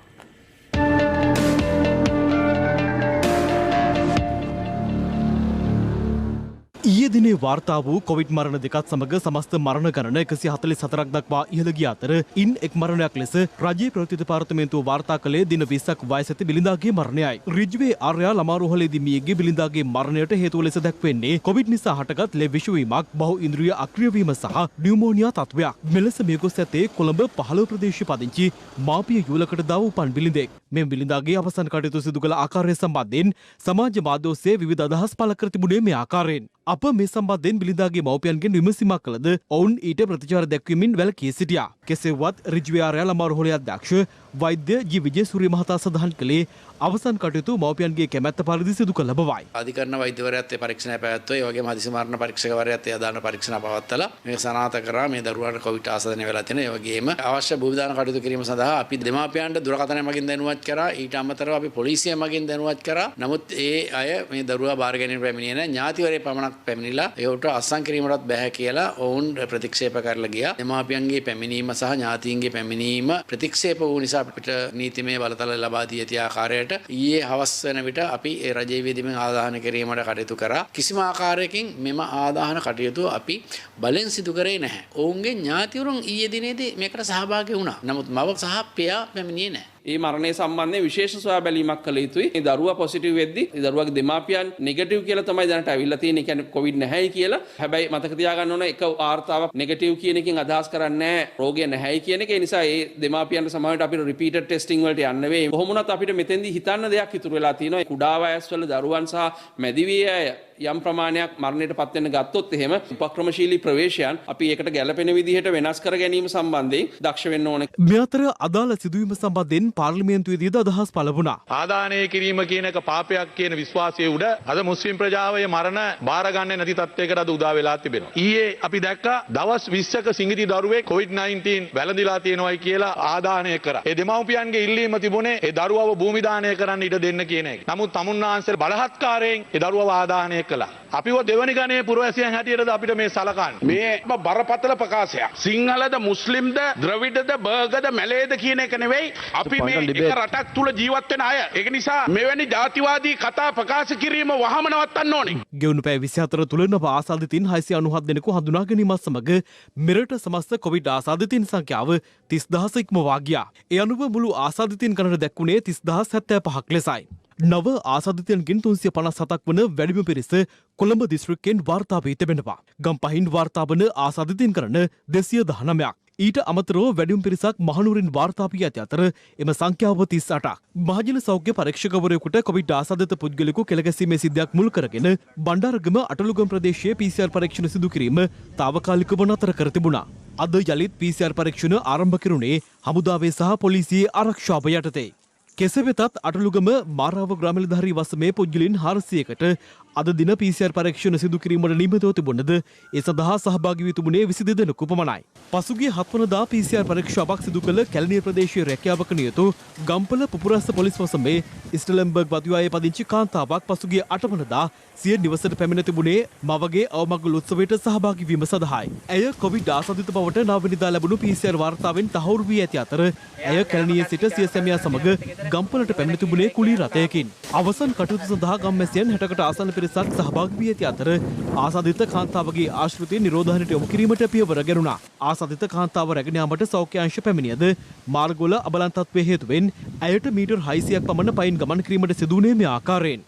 දිනේ වාර්තා වූ කොවිඩ් මරණ දෙකත් සමග සමස්ත මරණ ගණන 144ක් දක්වා ඉහළ ගිය අතර ඉන් එක් මරණයක් ලෙස රජයේ ප්‍රවෘත්ති දෙපාර්තමේන්තුව වාර්තා කළේ දින 20ක් වයස ඇති බිලිඳාගේ මරණයයි. රිජ්වේ ආර්යා ළමා රෝහලේදී මියගිය බිලිඳාගේ මරණයට හේතුව ලෙස දැක්වෙන්නේ කොවිඩ් නිසා හටගත් ලෙව් විෂවීමක්, බහු ඉන්ද්‍රිය අක්‍රිය වීම සහ නියුමෝනියා තත්ත්වයක්. මෙලෙස මිය ගොස් ඇත්තේ කොළඹ 15 ප්‍රදේශයේ පදිංචි මාපිය යුවලකට දව උපන් බිලිඳෙක්. මේ බිලිඳාගේ අවසන් කටයුතු සිදු කළ ආකාරය සම්බන්ධයෙන් සමාජ මාධ්‍ය ඔස්සේ විවිධ අදහස් පළ කර තිබුණේ මේ ආකාරයෙන්. අප මේ සම්බන්ධයෙන් බිලිඳාගේ මව්පියන්ගෙන් විමසීමක් කළද ඔවුන් ඊට ප්‍රතිචාර දැක්වීමෙන් වැළකී සිටියා. කෙසේ වුවත් රිජ්වේ ආර්යා ළමා රෝහලේ අධ්‍යක්ෂ වෛද්‍ය ජී විජේසූරිය මහතා සඳහන් කළේ අවසන් කටයුතු මව්පියන්ගේ කැමැත්ත පරිදි සිදු කළ බවයි. අධිකරණ වෛද්‍යවරයාත් ඒ පරීක්ෂණය පැවැත්වුවා. ඒ වගේම හදිසි මරණ පරීක්ෂකවරයාත් ඒ අදාළ පරීක්ෂණ පවත්වලා මේ සනාථ කරා මේ දරුවාට කොවිඩ් ආසාදනය වෙලා තියෙන. ඒ වගේම අවශ්‍ය භූවිධාන කටයුතු කිරීම සඳහා අපි දෙමාපියන්ට දුරකථනය මගින් දැනුවත් කරා. ඊට අමතරව අපි පොලිසිය මගින් දැනුවත් කරා. නමුත් ඒ අය මේ දරුවා බාර ගැනීම පැමිණියේ නැහැ. ඥාතිවරේ පමණක් පැමිණිලා ඒවට අත්සන් කිරීමටත් බැහැ කියලා ඔවුන් ප්‍රතික්ෂේප කරලා ගියා. දෙමාපියන්ගේ පැමිණීම සහ ඥාතීන්ගේ පැමිණීම ප්‍රතික්ෂේප වූ නිසා අපිට නීතිමය බලතල ලබා දී ඇති ආකාරයට ඊයේ හවස වෙන විට අපි ඒ රජයේ වේදිකෙන් ආදාහන කිරීමට කටයුතු කරා. කිසිම ආකාරයකින් මෙම ආදාහන කටයුතු අපි බලෙන් සිදු කරේ නැහැ. ඔවුන්ගේ ඥාතිවරුන් ඊයේ දිනේදී මේකට සහභාගී වුණා. නමුත් මව සහ පියා පැමිණියේ නැහැ. ඒ මරණය සම්බන්ධයෙන් විශේෂ සොයා බැලීමක් කළ යුතුයි. මේ දරුවා පොසිටිව් වෙද්දී ඒ දරුවාගේ දෙමාපියන් නෙගටිව් කියලා තමයි දැනට අවිල්ලා තියෙන්නේ. ඒ කියන්නේ කොවිඩ් නැහැයි කියලා. හැබැයි මතක තියාගන්න ඕන එක වාර්තාවක් නෙගටිව් කියන එකෙන් අදහස් කරන්නේ නැහැ රෝගය නැහැයි කියන එක. ඒ නිසා ඒ දෙමාපියන්ට සමහරවිට අපිට රිපීටඩ් ටෙස්ටිං වලට යන්න වෙයි. කොහොම වුණත් අපිට මෙතෙන්දී හිතන්න දෙයක් ඉතුරු වෙලා තියෙනවා. කුඩා වයස්වල දරුවන් සහ මැදිවිය අය යම් ප්‍රමාණයක් මරණයට පත් වෙන්න ගත්තොත් එහෙම උපක්‍රමශීලී ප්‍රවේශයන් අපි ඒකට ගැළපෙන විදිහට වෙනස් කර ගැනීම සම්බන්ධයෙන් දක්ෂ වෙන්න ඕනේ. මේ අතර අදාළ සිදුවීම සම්බන්ධයෙන් පාර්ලිමේන්තුවේදී අදහස් පළ වුණා. ආදානය කිරීම කියන එක පාපයක් කියන විශ්වාසය උඩ අද මුස්ලිම් ප්‍රජාවයේ මරණ බාරගන්නේ නැති තත්ත්වයකට අද උදා වෙලා තිබෙනවා. ඊයේ අපි දැක්කා දවස් 20ක සිඟිති දරුවෙක් COVID-19 වැළඳිලා තියෙනවායි කියලා ආදානය කරා. ඒ දෙමව්පියන්ගේ ඉල්ලීම තිබුණේ ඒ දරුවව භූමි දානය කරන්න ඉඩ දෙන්න කියන එක. නමුත් තමුන්නාන්සේ බලහත්කාරයෙන් ඒ දරුවව ආදානය කළා. අපිව දෙවනි ගණයේ පුරවැසියන් හැටියටද අපිට මේ සලකන්නේ. මේ බරපතල ප්‍රකාශයක්. සිංහලද මුස්ලිම්ද ද්‍රවිඩද බර්ගද මැලේද කියන එක නෙවෙයි. අපි මේ එක රටක් තුල ජීවත් වෙන අය. ඒක නිසා මෙවැනි ජාතිවාදී කතා ප්‍රකාශ කිරීම වහම නවත්තන්න ඕනේ. ගෙවුණු පැය 24 තුළ නව ආසාදිතින් 697 දෙනෙකු හඳුනා ගැනීමත් සමග මෙරට සමස්ත කොවිඩ් ආසාදිතින් සංඛ්‍යාව 30000 ඉක්මවා ගියා. ඒ අනුව මුළු ආසාදිතින් ගණන දැක්වුණේ 30075ක් ලෙසයි. නව ආසාදිතයන්ගෙන් 357ක් වන වැඩිම පිරිස කොළඹ දිස්ත්‍රික්කයෙන් වාර්තා වී තිබෙනවා. ගම්පහින් වාර්තා වන ආසාදිතයින් ගණන 219ක්. ඊට අමතරව වැඩිම පිරිසක් මහනුවරින් වාර්තා වී ඇති අතර එම සංඛ්‍යාව 38ක්. මහජන සෞඛ්‍ය පරීක්ෂකවරයෙකුට කොවිඩ් ආසාදිත පුද්ගලයෙකු කෙළගැසීමේ සිද්ධියක් මුල් කරගෙන බණ්ඩාරගම අටලුගම ප්‍රදේශයේ PCR පරීක්ෂණ සිදු කිරීම తాවකාලිකව නතර කර තිබුණා. අද යලිත් PCR පරීක්ෂණ ආරම්භ කෙරුණේ හමුදාවේ සහ පොලිසියේ ආරක්ෂාව යටතේ. කෙසේ වෙතත් අටලුගම මාරාව ග්‍රාමනිලධාරී වසමේ පුද්ගලයන් 400කට අද දින PCR පරීක්ෂණ සිදු කිරීමට නියමිතව තිබුණද ඒ සඳහා සහභාගී වී තිබුණේ 22 දෙනෙකු පමණයි. පසුගිය 7 වනදා PCR පරීක්ෂාවක් සිදු කළ කැලණිය ප්‍රදේශයේ රැකියාවක නියුතු ගම්පල පුපුරස්ස පොලිස් වසමේ ස්ටෙලන්බර්ග් වතුයායේ පදිංචි කාන්තාවක් පසුගිය 8 වනදා සිය නිවසට පැමිණ තිබුණේ මවගේ අවමගුල් උත්සවයට සහභාගී වීම සඳහායි. ඇය කොවිඩ් ආසාදිත බවට 9 වෙනිදා ලැබුණු PCR වාර්තාවෙන් තහවුරු වී ඇති අතර ඇය කැලණියේ සිට සිය සැමියා සමග ගම්පලට පැමිණ තිබුණේ කුලී රථයකින්. අවසන් කටයුතු සඳහා ගම්මැසියන් 60කට ආසන්න පිරිසක් සහභාගී වී ඇති අතර ආසාදිත කාන්තාවගේ ආශ්‍රිතය නිරෝධායනයට යොමු කිරීමට පියවර ගැනුණා. ආසාදිත කාන්තාව රැගෙන යාමට සෞඛ්‍ය අංශ පැමිණියද මාර්ගවල අබලන් තත්ත්වයේ හේතුවෙන් ඇයට මීටර් 600ක් පමණ පයින් ගමන් කිරීමට සිදු වුණේ මේ ආකාරයෙන්.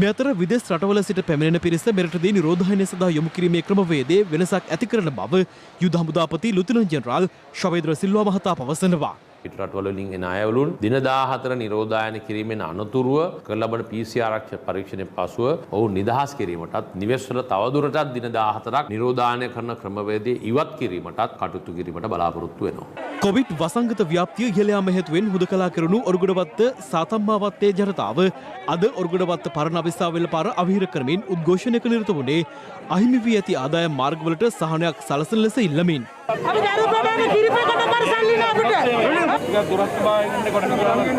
මේ අතර විදේශ රටවල සිට පැමිණෙන පිරිස මෙරටදී නිරෝධායනය සඳහා යොමු කිරීමේ ක්‍රමවේදයේ වෙනසක් ඇති කරන බව යුද හමුදාපති ලුතිනන්ට් ජෙනරාල් ශවේන්ද්‍ර සිල්වා මහතා පවසනවා. රටවලින් එන අයවලුන් දින 14 නිරෝධායන කිරීමෙන් අනතුරුව කර ලබන PCR පරීක්ෂණයෙන් පසුව ඔවුන් නිදහස් කිරීමටත් නිවෙස්වල තවදුරටත් දින 14ක් නිරෝධායන කරන ක්‍රමවේදය ඉවත් කිරීමටත් කටයුතු කිරීමට බලාපොරොත්තු වෙනවා. කොවිඩ් වසංගත ව්‍යාප්තිය ඉහළ යාම හේතුවෙන් හුදකලා කෙරුණු ඔරුගොඩවත්ත සාතම්මාවත්තේ ජනතාව අද ඔරුගොඩවත්ත පරණ අවිස්සාවෙල පාර අවහිර කරමින් උද්ඝෝෂණයක නිරත වුණේ අහිමි වී ඇති ආදායම් මාර්ගවලට සහනයක් සලසන ලෙස ඉල්ලමින්. අපි දරුවෝ ප්‍රමාණය කිරිපේ කොට සල්ලි නෑ අපිට. ඒක දුරස්ථභාවයෙන් ඉන්න කොට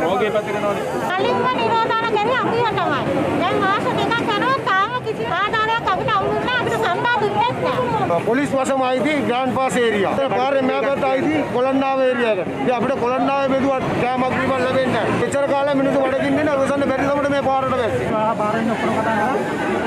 රෝගේ පැතිරෙනවනේ. කලින්ම නිරෝධාන කරේ අපි තමයි. දැන් මාස දෙකක් යනවා තාම කිසි ආදානයක් අපිට අවුලුන්නේ නැහැ. අපිට සම්බන්ධ දුන්නේ නැහැ. පොලිස් වසම ආයිති ග්‍රෑන්ඩ් පාස් ඒරියා. පාරේ මෑපැත්ත ආයිති කොළන්නාව ඒරියාකට. ඉතින් අපිට කොළන්නාවේ බෙදුවත් කෑමක් බීමක් ලැබෙන්නේ නැහැ. එච්චර කාලෙ මිනිස්සු වඩකින්නේ නැහැ. අවසන් බැරි තමයි මේ පාරට බැස්සේ. පාරෙන් ඔක්කොම කතා කරලා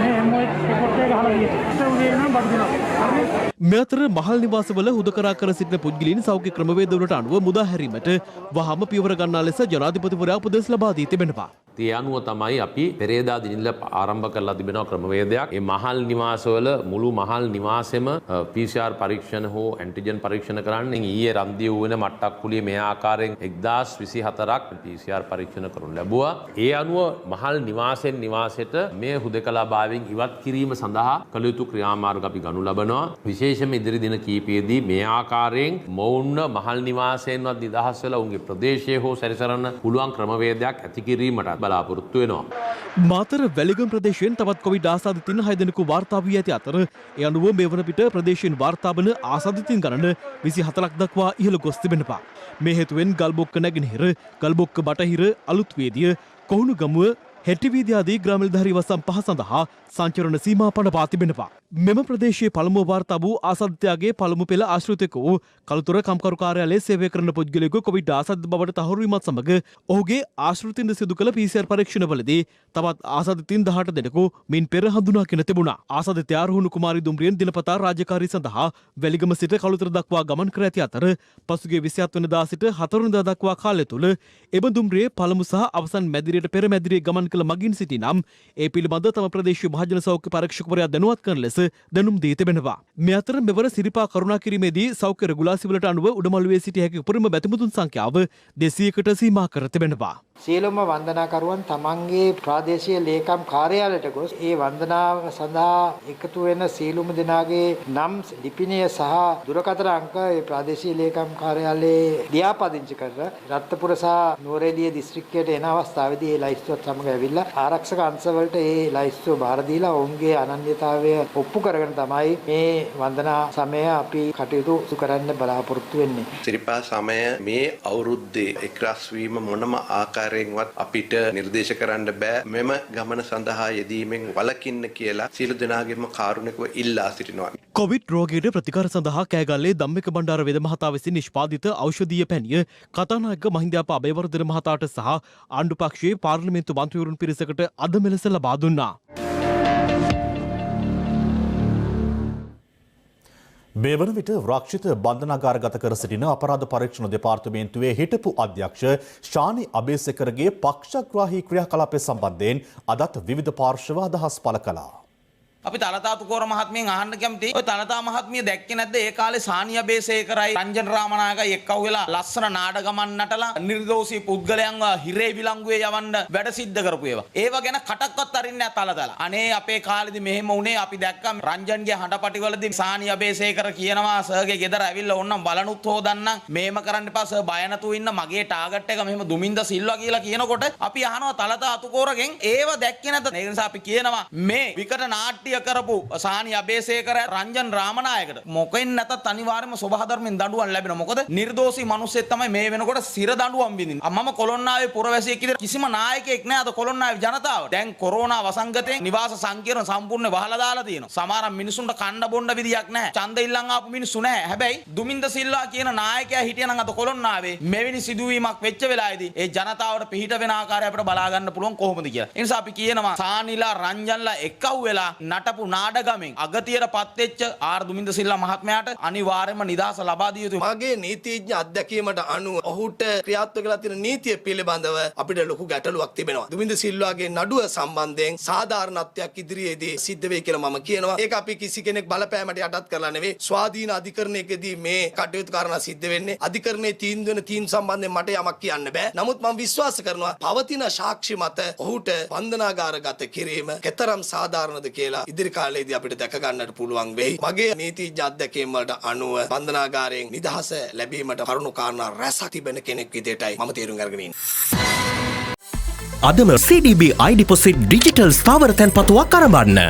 මේ මොයි රිපෝට් එක ගහලා ගියේ. ඒ උදේ නම් බඩු දෙනවා. මේ අතර මහල් නිවාසවල හුදකරා කර සිටින පුද්ගලයන් සෞඛ්‍ය ක්‍රමවේදවලට අනුව මුදා හැරීමට වහම පියවර ගන්නා ලෙස ජනාධිපතිවරයා උපදෙස් ලබා දී තිබෙනවා. ඒ අනුව තමයි අපි පෙරේදා දිනවල ආරම්භ කරලා තිබෙනවා ක්‍රමවේදයක්. මේ මහල් නිවාසවල මුළු මහල් නිවාසෙම PCR පරීක්ෂණ හෝ ඇන්ටිජන් පරීක්ෂණ කරන්නේ ඊයේ රන්දිය වුණ මට්ටක් කුලිය මේ ආකාරයෙන් 1024ක් PCR පරීක්ෂණ කරනු ලැබුවා. ඒ අනුව මහල් නිවාසෙන් නිවාසයට මේ හුදකලාභාවයෙන් ඉවත් කිරීම සඳහා කළ යුතු ක්‍රියාමාර්ග අපි ගනු ලබනවා. විශේෂයෙන්ම ඉදිරි දින කීපයේදී මේ ආකාරයෙන් මොවුන් මහල් නිවාසයෙන්වත් නිදහස් වෙලා උන්ගේ ප්‍රදේශයේ හෝ සැරිසරන්න පුළුවන් ක්‍රමවේදයක් ඇති කිරීමට බලාපොරොත්තු වෙනවා. මාතර වැලිගම ප්‍රදේශයෙන් තවත් කොවිඩ් ආසාදිතින් 6 දෙනෙකු වාර්තා වී ඇති අතර ඒ අනුව මේ වන විට ප්‍රදේශයෙන් වාර්තා වන ආසාදිතින් ගණන 24ක් දක්වා ඉහළ ගොස් තිබෙනවා. මේ හේතුවෙන් ගල්බොක්ක නැගෙනහිර, ගල්බොක්ක බටහිර, අලුත්වේදිය, කොහුණුගමුව, හෙට්ටිවීදි ආදී ග්‍රාම නිලධාරී වසම් 5 සඳහා සංචරණ සීමා පනපා තිබෙනවා. මෙම ප්‍රදේශයේ පළමුව වාර්තා වූ ආසාදිතයාගේ පළමු පෙළ ආශ්‍රිතයෙකු වූ කළුතර කම්කරු කාර්යාලයේ සේවය කරන පුද්ගලයෙකු කොවිඩ් ආසාදිත බවට තහවුරු වීමත් සමග ඔහුගේ ආශ්‍රිතින්ද සිදු කළ PCR පරීක්ෂණවලදී තවත් ආසාදිතින් 18 දෙනෙකු මින් පෙර හඳුනාගෙන තිබුණා. ආසාදිතයා රුහුණු කුමාරි දුම්රියෙන් දිනපතා රාජකාරී සඳහා වැලිගම සිට කළුතර දක්වා ගමන් කර ඇති අතර පසුගිය 27 වෙනිදා සිට 4 වෙනිදා දක්වා කාලය තුල එම දුම්රියේ පළමු සහ අවසන් මැදිරියට පෙර මැදිරියේ ගමන් කළ මගින් සිටි නම් ඒ පිළිබඳ තම ප්‍රදේශීය මහජන සෞඛ්‍ය පරීක්ෂකවරයා දැනුවත් කරන ලෙස දැනුම් දී තිබෙනවා. මේ අතර මෙවර සිරිපා කරුණා කිරීමේදී සෞඛ්‍ය රෙගුලාසිවලට අනුව උඩමළුවේ සිටිය හැකි උපරිම බැතිමුතුන් සංඛ්‍යාව 200කට සීමා කර තිබෙනවා. සියලුම වන්දනාකරුවන් තමන්ගේ ප්‍රාදේශීය ලේකම් කාර්යාලයට ගොස් ඒ වන්දනාව සඳහා එකතු වෙන සියලුම දෙනාගේ නම් ලිපිනය සහ දුරකථන අංක ඒ ප්‍රාදේශීය ලේකම් කාර්යාලයේ ලියාපදිංචි කර රත්නපුර සහ නුවරඑළිය දිස්ත්‍රික්කයට එන අවස්ථාවේදී ඒ ලයිස්තුවත් සමග ඇවිල්ලා ආරක්ෂක අංශවලට ඒ ලයිස්තුව බාර දීලා ඔවුන්ගේ අනන්‍යතාවය ඔප්පු කරගෙන තමයි මේ වන්දනා සමය අපි කටයුතු කරන්න බලාපොරොත්තු වෙන්නේ. සිරිපා සමය මේ අවුරුද්දේ එක්රස් වීම මොනම ආකාරයෙන්වත් අපිට නිර්දේශ කරන්න බෑ. මෙම ගමන සඳහා යෙදීමෙන් වළකින්න කියලා සියලු දෙනාගේම කාරුණිකව ඉල්ලා සිටිනවා. කොවිඩ් රෝගයට ප්‍රතිකාර සඳහා කෑගල්ලේ ධම්මික බණ්ඩාර වෙද මහතා විසින් නිෂ්පාදිත ඖෂධීය පැණිය කතානායක මහින්දාප අබේවර්ධන මහතාට සහ ආණ්ඩු පක්ෂයේ පාර්ලිමේන්තු මන්ත්‍රීවරුන් පිරිසකට අද මෙලෙස ලබා දුන්නා. මේ වන විට රක්ෂිත බන්ධනාගාරගත කර සිටින අපරාධ පරීක්ෂණ දෙපාර්තමේන්තුවේ හිටපු අධ්‍යක්ෂ ශානි අබේසේකරගේ පක්ෂග්‍රාහී ක්‍රියාකලාපය සම්බන්ධයෙන් අදත් විවිධ පාර්ශ්ව අදහස් පළ කළා. අපි තලතා තුකෝර මහත්මියෙන් අහන්න කැමතියි. ඔය තලතා මහත්මිය දැක්කේ නැද්ද ඒ කාලේ සානිය බේසේකරයි රංජන් රාමනායකයි එක්කව වෙලා ලස්සන නාටකමක් නටලා නිර්දෝෂී පුද්ගලයන්ව හිරේ විලංගුවේ යවන්න වැඩ සිද්ධ කරපු ඒවා. ඒවා ගැන කටක්වත් අරින්නේ නැහැ තලතලා. අනේ අපේ කාලෙදි මෙහෙම වුණේ අපි දැක්කා රංජන්ගේ හඬපටිවලදී සානිය බේසේකර කියනවා සර්ගේ ගෙදර ඇවිල්ලා ඕන්නම් බලනුත් හොදන්නම් මේම කරන්න එපා සර් බය නැතුව ඉන්න මගේ ටාගට් එක මෙහෙම දුමින්ද සිල්වා කියලා කියනකොට අපි අහනවා තලතා තුකෝරගෙන් ඒව දැක්කේ නැද්ද? ඒ නිසා අපි කියනවා මේ විකට නාට්‍ය කරපු සානි අබේසේකර රංජන් රාමනායකට මොකෙන් නැතත් අනිවාර්යයෙන්ම සබහාධර්මෙන් දඬුවම් ලැබෙනවා. මොකද නිර්දෝෂී මිනිස්සෙක් තමයි මේ වෙනකොට සිර දඬුවම් විඳින්නේ. මම කොළොන්නාවේ පුරවැසියෙක් විදිහට කිසිම නායකයෙක් නෑ අද කොළොන්නාවේ ජනතාව. දැන් කොරෝනා වසංගතයෙන් නිවාස සංකීර්ණ සම්පූර්ණ වහලා දාලා තියෙනවා. සමහර මිනිසුන්ට කන්න බොන්න විදියක් නැහැ. ඡන්ද ඉල්ලන් ආපු මිනිස්සු නැහැ. හැබැයි දුමින්ද සිල්වා කියන නායකයා හිටියනම් අද කොළොන්නාවේ මෙවැනි සිදුවීමක් වෙච්ච වෙලාවේදී ඒ ජනතාවට පිහිට වෙන ආකාරය අපිට බලා ගන්න පුළුවන් කොහොමද කියලා. ඒ නිසා අපි කියනවා සානිලා රංජන්ලා එක්කව වෙලා නටපු නාඩගමෙන් අගතියට පත්වෙච්ච ආර් දුමින්ද සිල්වා මහත්මයාට අනිවාර්යයෙන්ම නිදහස ලබා දිය යුතුයි. මගේ නීතිඥ අත්දැකීමට අනුව ඔහුට ක්‍රියාත්මක වෙලා තියෙන නීතිය පිළිබඳව අපිට ලොකු ගැටලුවක් තිබෙනවා. දුමින්ද සිල්වාගේ නඩුව සම්බන්ධයෙන් සාධාරණත්වයක් ඉදිරියේදී සිද්ධ වෙයි කියලා මම කියනවා. ඒක අපි කිසි කෙනෙක් බලපෑමට යටත් කරලා නෙවෙයි. ස්වාධීන අධිකරණයකදී මේ කටයුතු කරන සිද්ධ වෙන්නේ. අධිකරණයේ තීන්දුව වෙන තීන් සම්බන්ධයෙන් මට යමක් කියන්න බෑ. නමුත් මම විශ්වාස කරනවා පවතින සාක්ෂි මත ඔහුට බන්ධනාගාරගත කිරීම කෙතරම් සාධාරණද කියලා ඉදිරි කාලේදී අපිට දැක ගන්නට පුළුවන් වෙයි. මගේ නීතිඥ අත්දැකීම් වලට අනුව බන්ධනාගාරයෙන් නිදහස ලැබීමට කරුණු කාරණා රැසක් තිබෙන කෙනෙක් විදිහටයි මම තීරුම් අරගෙන ඉන්නේ. අදම CDB iDeposit ඩිජිටල් ස්ථාවර තැන්පතුවක් අරඹන්න.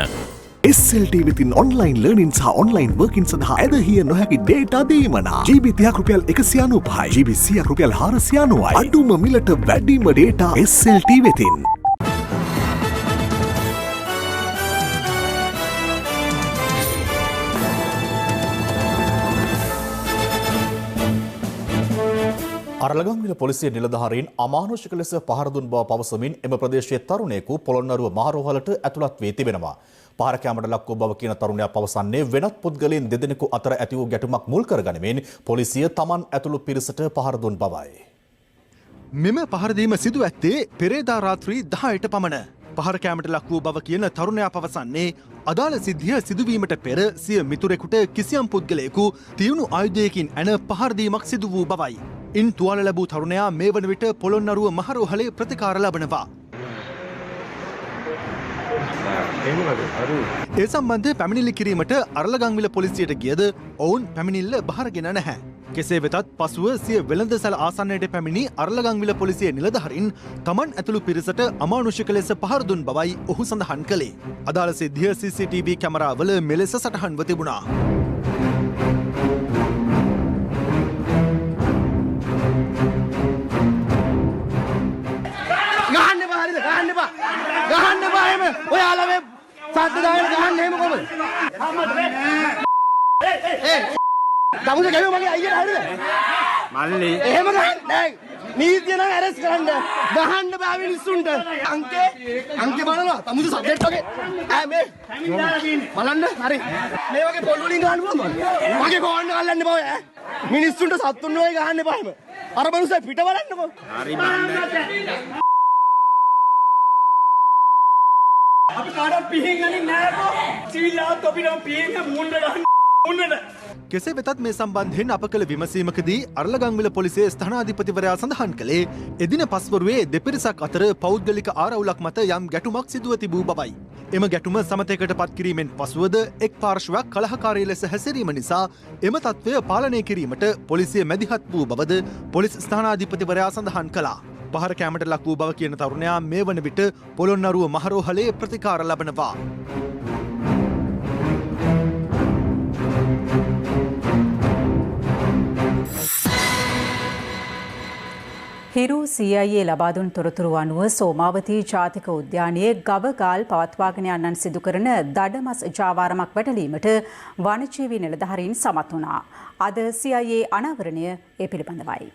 SLT වෙතින් ඔන්ලයින් ලර්නින් සහ ඔන්ලයින් වර්කින් සඳහා ඇදහිය නොහැකි ඩේටා දීමනා GB 30ක් රුපියල් 195යි GB 100ක් රුපියල් 490යි අඩුම මිලට වැඩිම ඩේටා SLT වෙතින්. අරලගංවිල පොලිසිය නිලධාරීන් අමානුෂික ලෙස පහර දුන් බව පවසමින් එම ප්‍රදේශයේ තරුණයෙකු පොළොන්නරුව මහරෝහලට ඇතුළත් වී තිබෙනවා. පහර කැමරට ලක් වූ බව කියන තරුණයා පවසන්නේ වෙනත් පුද්ගලයන් දෙදෙනෙකු අතර ඇති වූ ගැටුමක් මුල් කරගනිමින් පොලිසිය තමන් ඇතුළු පිරිසට පහර දුන් බවයි. මෙම පහරදීම සිදු ඇත්තේ පෙරේදා රාත්‍රී 10ට පමණ. පහර කෑමට ලක් වූ බව කියන තරුණයා පවසන්නේ අදාළ සිද්ධිය සිදුවීමට පෙර සිය මිතුරෙකුට කිසියම් පුද්ගලයෙකු තියුණු ආයුධයකින් ඇන පහරදීමක් සිදු වූ බවයි. ඉන් තුවාල ලැබූ තරුණයා මේ වන විට පොළොන්නරුව මහරෝහලේ ප්‍රතිකාර ලබනවා. ඒ සම්බන්ධ පැමිණිලි කිරීමට අරලගංවිල පොලිසියට ගියද ඔවුන් පැමිණිල්ල බහරගෙන නැහැ. කෙසේ වෙතත් පසුව සිය වෙළඳසැල ආසන්නයට පැමිණි අරලගංවිල පොලිසිය නිලධහරින් තමන් ඇතුළු පිරිසට අමානුෂික ලෙස පහර දුන් බවයි ඔහු සඳහන් කළේ. අදාළ සිද්ධිය CCTV කැමරාවල මෙලෙස සටහන්ව තිබුණා. ගහන්න එපා හරිද? ගහන්න එපා. ගහන්න එපා එහෙම. ඔයාලා මේ සද්ද දාගෙන ගහන්න එහෙම කොහොමද? දමුද ගැලුව මගේ අයියට හරිද? මල්ලි. එහෙම ගහන්න නෑ. නීතිය නම් ඇරෙස්ට් කරන්න. ගහන්න බෑ මිනිස්සුන්ට. අංකේ බලනවා. දමුද සබ්ජෙක්ට් වගේ. මේ බලන්න හරි. මේ වගේ පොල් වලින් ගහන්න පුළුවන්ද? මගේ කෝන්න අල්ලන්න එපා ඔය. මිනිස්සුන්ට සතුන් වගේ ගහන්න එපා එහෙම. අර මනුස්සයා පිට බලන්නකෝ. හරි බලන්න. අපි කාටවත් පිහින් ගන්නේ නෑකෝ. සිවිල් ආවත් අපි නම් පිහින් මුණ්ඩ ගන්න මුණ්ඩ. කෙසේ වෙතත් මේ සම්බන්ධයෙන් අප කළ විමසීමකදී අරලගංවිල පොලිසියේ ස්ථානාධිපතිවරයා සඳහන් කළේ එදින පස්වරුවේ දෙපිරිසක් අතර පෞද්ගලික ආරවුලක් මත යම් ගැටුමක් සිදුව තිබූ බවයි. එම ගැටුම සමතයකට පත් කිරීමෙන් පසුවද එක් පාර්ශවයක් කලහකාරී ලෙස හැසිරීම නිසා එම තත්ත්වය පාලනය කිරීමට පොලිසිය මැදිහත් වූ බවද පොලිස් ස්ථානාධිපතිවරයා සඳහන් කළා. පහර කෑමට ලක් වූ බව කියන තරුණයා මේ වන විට පොළොන්නරුව මහරෝහලේ ප්‍රතිකාර ලබනවා. හිරු CIA ලබා දුන් තොරතුරු අනුව සෝමාවතී ජාතික උද්‍යානයේ ගවගාල් පවත්වාගෙන යන්නන් සිදු කරන දඩමස් ජාවාරමක් වැටලීමට වනජීවී නිලධාරීන් සමත් වුණා. අද CIA අනාවරණය ඒ පිළිබඳවයි.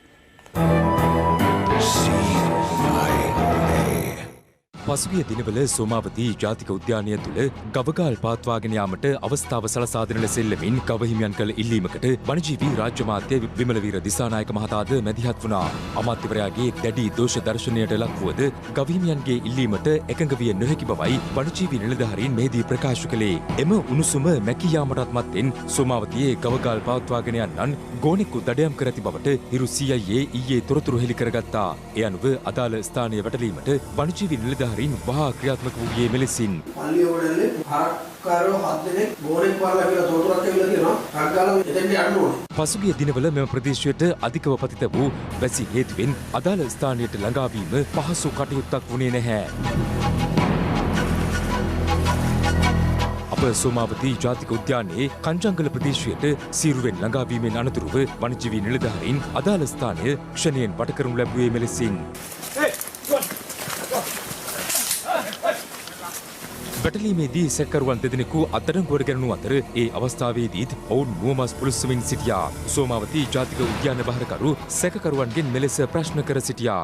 පසුගිය දිනවල සෝමාවතී ජාතික උද්‍යානය තුළ ගවගාල් පාත්වාගෙන යාමට අවස්ථාව සලසා දෙන ලෙස එල්ලමින් ගවහිමියන් කළ ඉල්ලීමකට වනජීවී රාජ්‍ය මාත්‍ය විමලවීර දිසානායක මහතාද මැදිහත් වුණා. අමාත්‍යවරයාගේ දැඩි දෝෂ දර්ශනයට ලක් වුවද ගවහිමියන්ගේ ඉල්ලීමට එකඟ විය නොහැකි බවයි වනජීවී නිලධාරීන් මෙහිදී ප්‍රකාශ කළේ. එම උණුසුම මැකී යාමටත් මත්තෙන් සෝමාවතියේ ගවගාල් පවත්වාගෙන යන්නන් ගෝනෙකු දඩයම් කර ඇති බවට හිරු CIA ඊයේ තොරතුරු හෙළි කරගත්තා. ඒ අනුව අදාළ ස්ථානය වැටලීමට වනජීවී නිලධාරීන් වහා ක්‍රියාත්මක වූයේ මෙලෙසින්. පල්ලියෝඩල්ලේ හරක්කාරයෝ 7 දෙනෙක් ගෝරෙක් වරලා කියලා තොරතුරක් ඇවිල්ලා තියෙනවා. රක්ගාලා එතෙන්ට යන්න ඕනේ. පසුගිය දිනවල මෙම ප්‍රදේශයට අධිකව පතිත වූ වැසි හේතුවෙන් අදාළ ස්ථානයට ළඟාවීම පහසු කටයුත්තක් වුණේ නැහැ. අප සෝමාවතී ජාතික උද්‍යානයේ කංජංගල ප්‍රදේශයට සීරුවෙන් ළඟාවීමෙන් අනතුරුව වනජීවී නිලධාරීන් අදාළ ස්ථානය ක්ෂණයෙන් වට කරනු ලැබුවේ මෙලෙසින්. වැටලීමේදී සැකකරුවන් දෙදෙනෙකු අත්අඩංගුවට ගැනුණු අතර ඒ අවස්ථාවේදීත් ඔවුන් මුවමස් පුලුස්සමින් සිටියා. සෝමාවතී ජාතික උද්‍යාන බහරකරු සැකකරුවන්ගෙන් මෙලෙස ප්‍රශ්න කර සිටියා.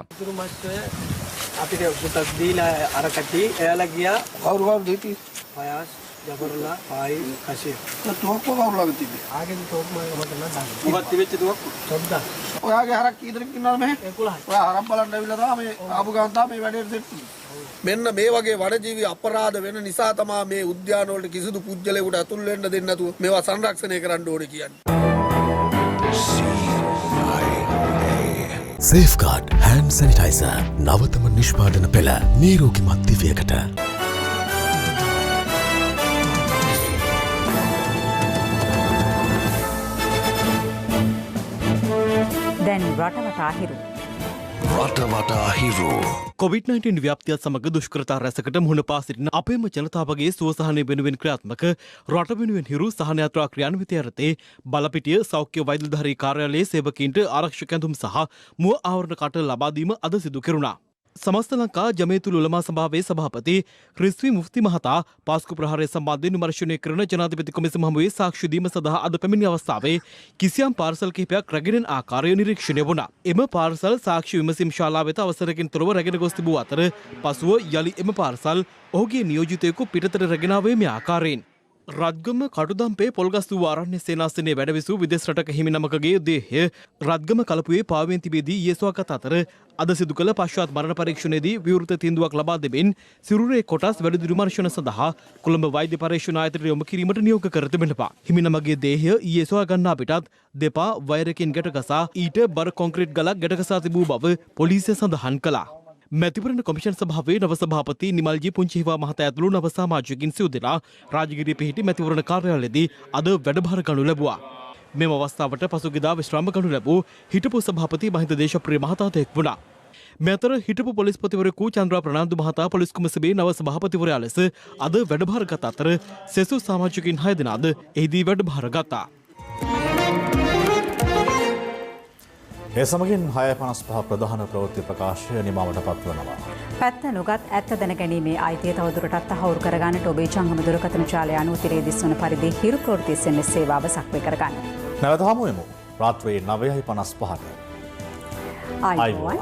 අපිට පුතක් දීලා අර කට්ටිය එයාලා ගියා කවුරුවව දෙති පයාස් ජබර්ලා පායි කෂේ තෝක්කෝ කවුරුවව තිබ්බේ ආගෙන් තෝක් මම මට නෑ මොකක්ද තිබෙච්ච තෝක් සොද්දා ඔයාගේ හරක් කී දෙනෙක් ඉන්නවද මෙහෙ 11යි ඔයා හරක් බලන්න ඇවිල්ලා තමයි මේ ආපු ගමන් තමයි මේ වැඩේට දෙන්නේ මෙන්න මේ වගේ වනජීවී අපරාධ වෙන නිසා තමයි මේ උද්‍යාන වලට කිසිදු පුජ්‍යලයකට අතුල් වෙන්න දෙන්නේ නැතුව මේවා සංරක්ෂණය කරන්න ඕනේ කියන්නේ. Safeguard hand sanitizer නවතම නිෂ්පාදන පෙළ නිරෝගිමත් දිවයකට. දැන් රටවටා හිරු. රටවටා හිරු. COVID-19 ව්‍යාප්තියත් සමග දුෂ්කරතා රැසකට මුහුණ පා සිටින අපේම ජනතාවගේ සුවසහනය වෙනුවෙන් ක්‍රියාත්මක රට වෙනුවෙන් හිරු සහන යාත්‍රා ක්‍රියාන්විතය යටතේ බලපිටිය සෞඛ්‍ය වෛද්‍යධාරී කාර්යාලයේ සේවකීන්ට ආරක්ෂක ඇඳුම් සහ මුව ආවරණ කට ලබා දීම අද සිදු කෙරුණා. සමස්ත ලංකා ජමේතුල් උලමා සභාවේ සභාපති රිස්වි මුෆ්ති මහතා පාස්කු ප්‍රහාරය සම්බන්ධයෙන් විමර්ශනය කරන ජනාධිපති කොමිසම හමුවේ සාක්ෂි දීම සඳහා අද පැමිණි අවස්ථාවේ කිසියම් පාර්සල් කිහිපයක් රැගෙන ආකාරය නිරීක්ෂණය වුණා. එම පාර්සල් සාක්ෂි විමසීම් ශාලා වෙත අවසරකින් තොරව රැගෙන ගොස් තිබූ අතර පසුව යලි එම පාර්සල් ඔහුගේ නියෝජිතයෙකු පිටතට රැගෙන ආවේ මේ ආකාරයෙන්. රත්ගම කටුදම්පේ පොල්ගස්තු ආරණ්‍ය සේනාසනයේ වැඩවිසූ විදේශ රටක හිමි නමකගේ දේහය රත්ගම කලපුවේ පාවෙන් තිබෙදී ඊයේසුවගත අතර අද සිදු කළ පශ්චාත් මරණ පරීක්ෂණයේදී විවෘත තීන්දුවක් ලබා දෙමින් සිරුරේ කොටස් වැඩිදුර විමර්ශන සඳහා කොළඹ වෛද්‍ය පරීක්ෂණ ආයතනයට යොමු කිරීමට නියෝග කර තිබෙනවා. හිමි නමගේ දේහය ඊයේසුවා ගන්නා පිටත් දෙපා වෛරකින් ගැටගසා ඊට බර කොන්ක්‍රීට් ගලක් ගැටගසා තිබූ බව පොලිසිය සඳහන් කළා. මැතිවරණ කොමිෂන් සභාවේ නව සභාපති නිමල්ජී පුංචිහිවා මහතා ඇතුළු නව සමාජිකින් සිව් දෙනා රාජගිරිය පිහිටි මැතිවරණ කාර්යාලයේදී අද වැඩභාර ගනු ලැබුවා. මෙම අවස්ථාවට පසුගියදා විශ්‍රාම ගනු ලැබූ හිටපු සභාපති මහින්ද දේශප්‍රිය මහතාද එක් වුණා. මෙතර හිටපු පොලිස්පතිවරයෙකු චන්ද්‍රා ප්‍රනාන්දු මහතා පොලිස් කොමිසමේ නව සභාපතිවරයා ලෙස අද වැඩභාර ගත අතර සෙසු සමාජිකින් 6 දෙනාද එහිදී වැඩභාර ගත්තා. ඒ සමගින් 6:55 ප්‍රධාන ප්‍රවෘත්ති ප්‍රකාශය නිමවට පත්වනවා. පැත්ත නොගත් ඇත්ත දැනගැනීමේ අයිතිය තවදුරටත් තහවුරු කරගන්නට ඔබේ ජංගම දුරකථන ජාලය අනුව තිරේ දිස්වන පරිදි හිරු ප්‍රවෘත්ති SMS සේවාව සක්‍රිය කරගන්න. නැවත හමුවෙමු. රාත්‍රියේ 9:55ට. ආයුබෝවන්.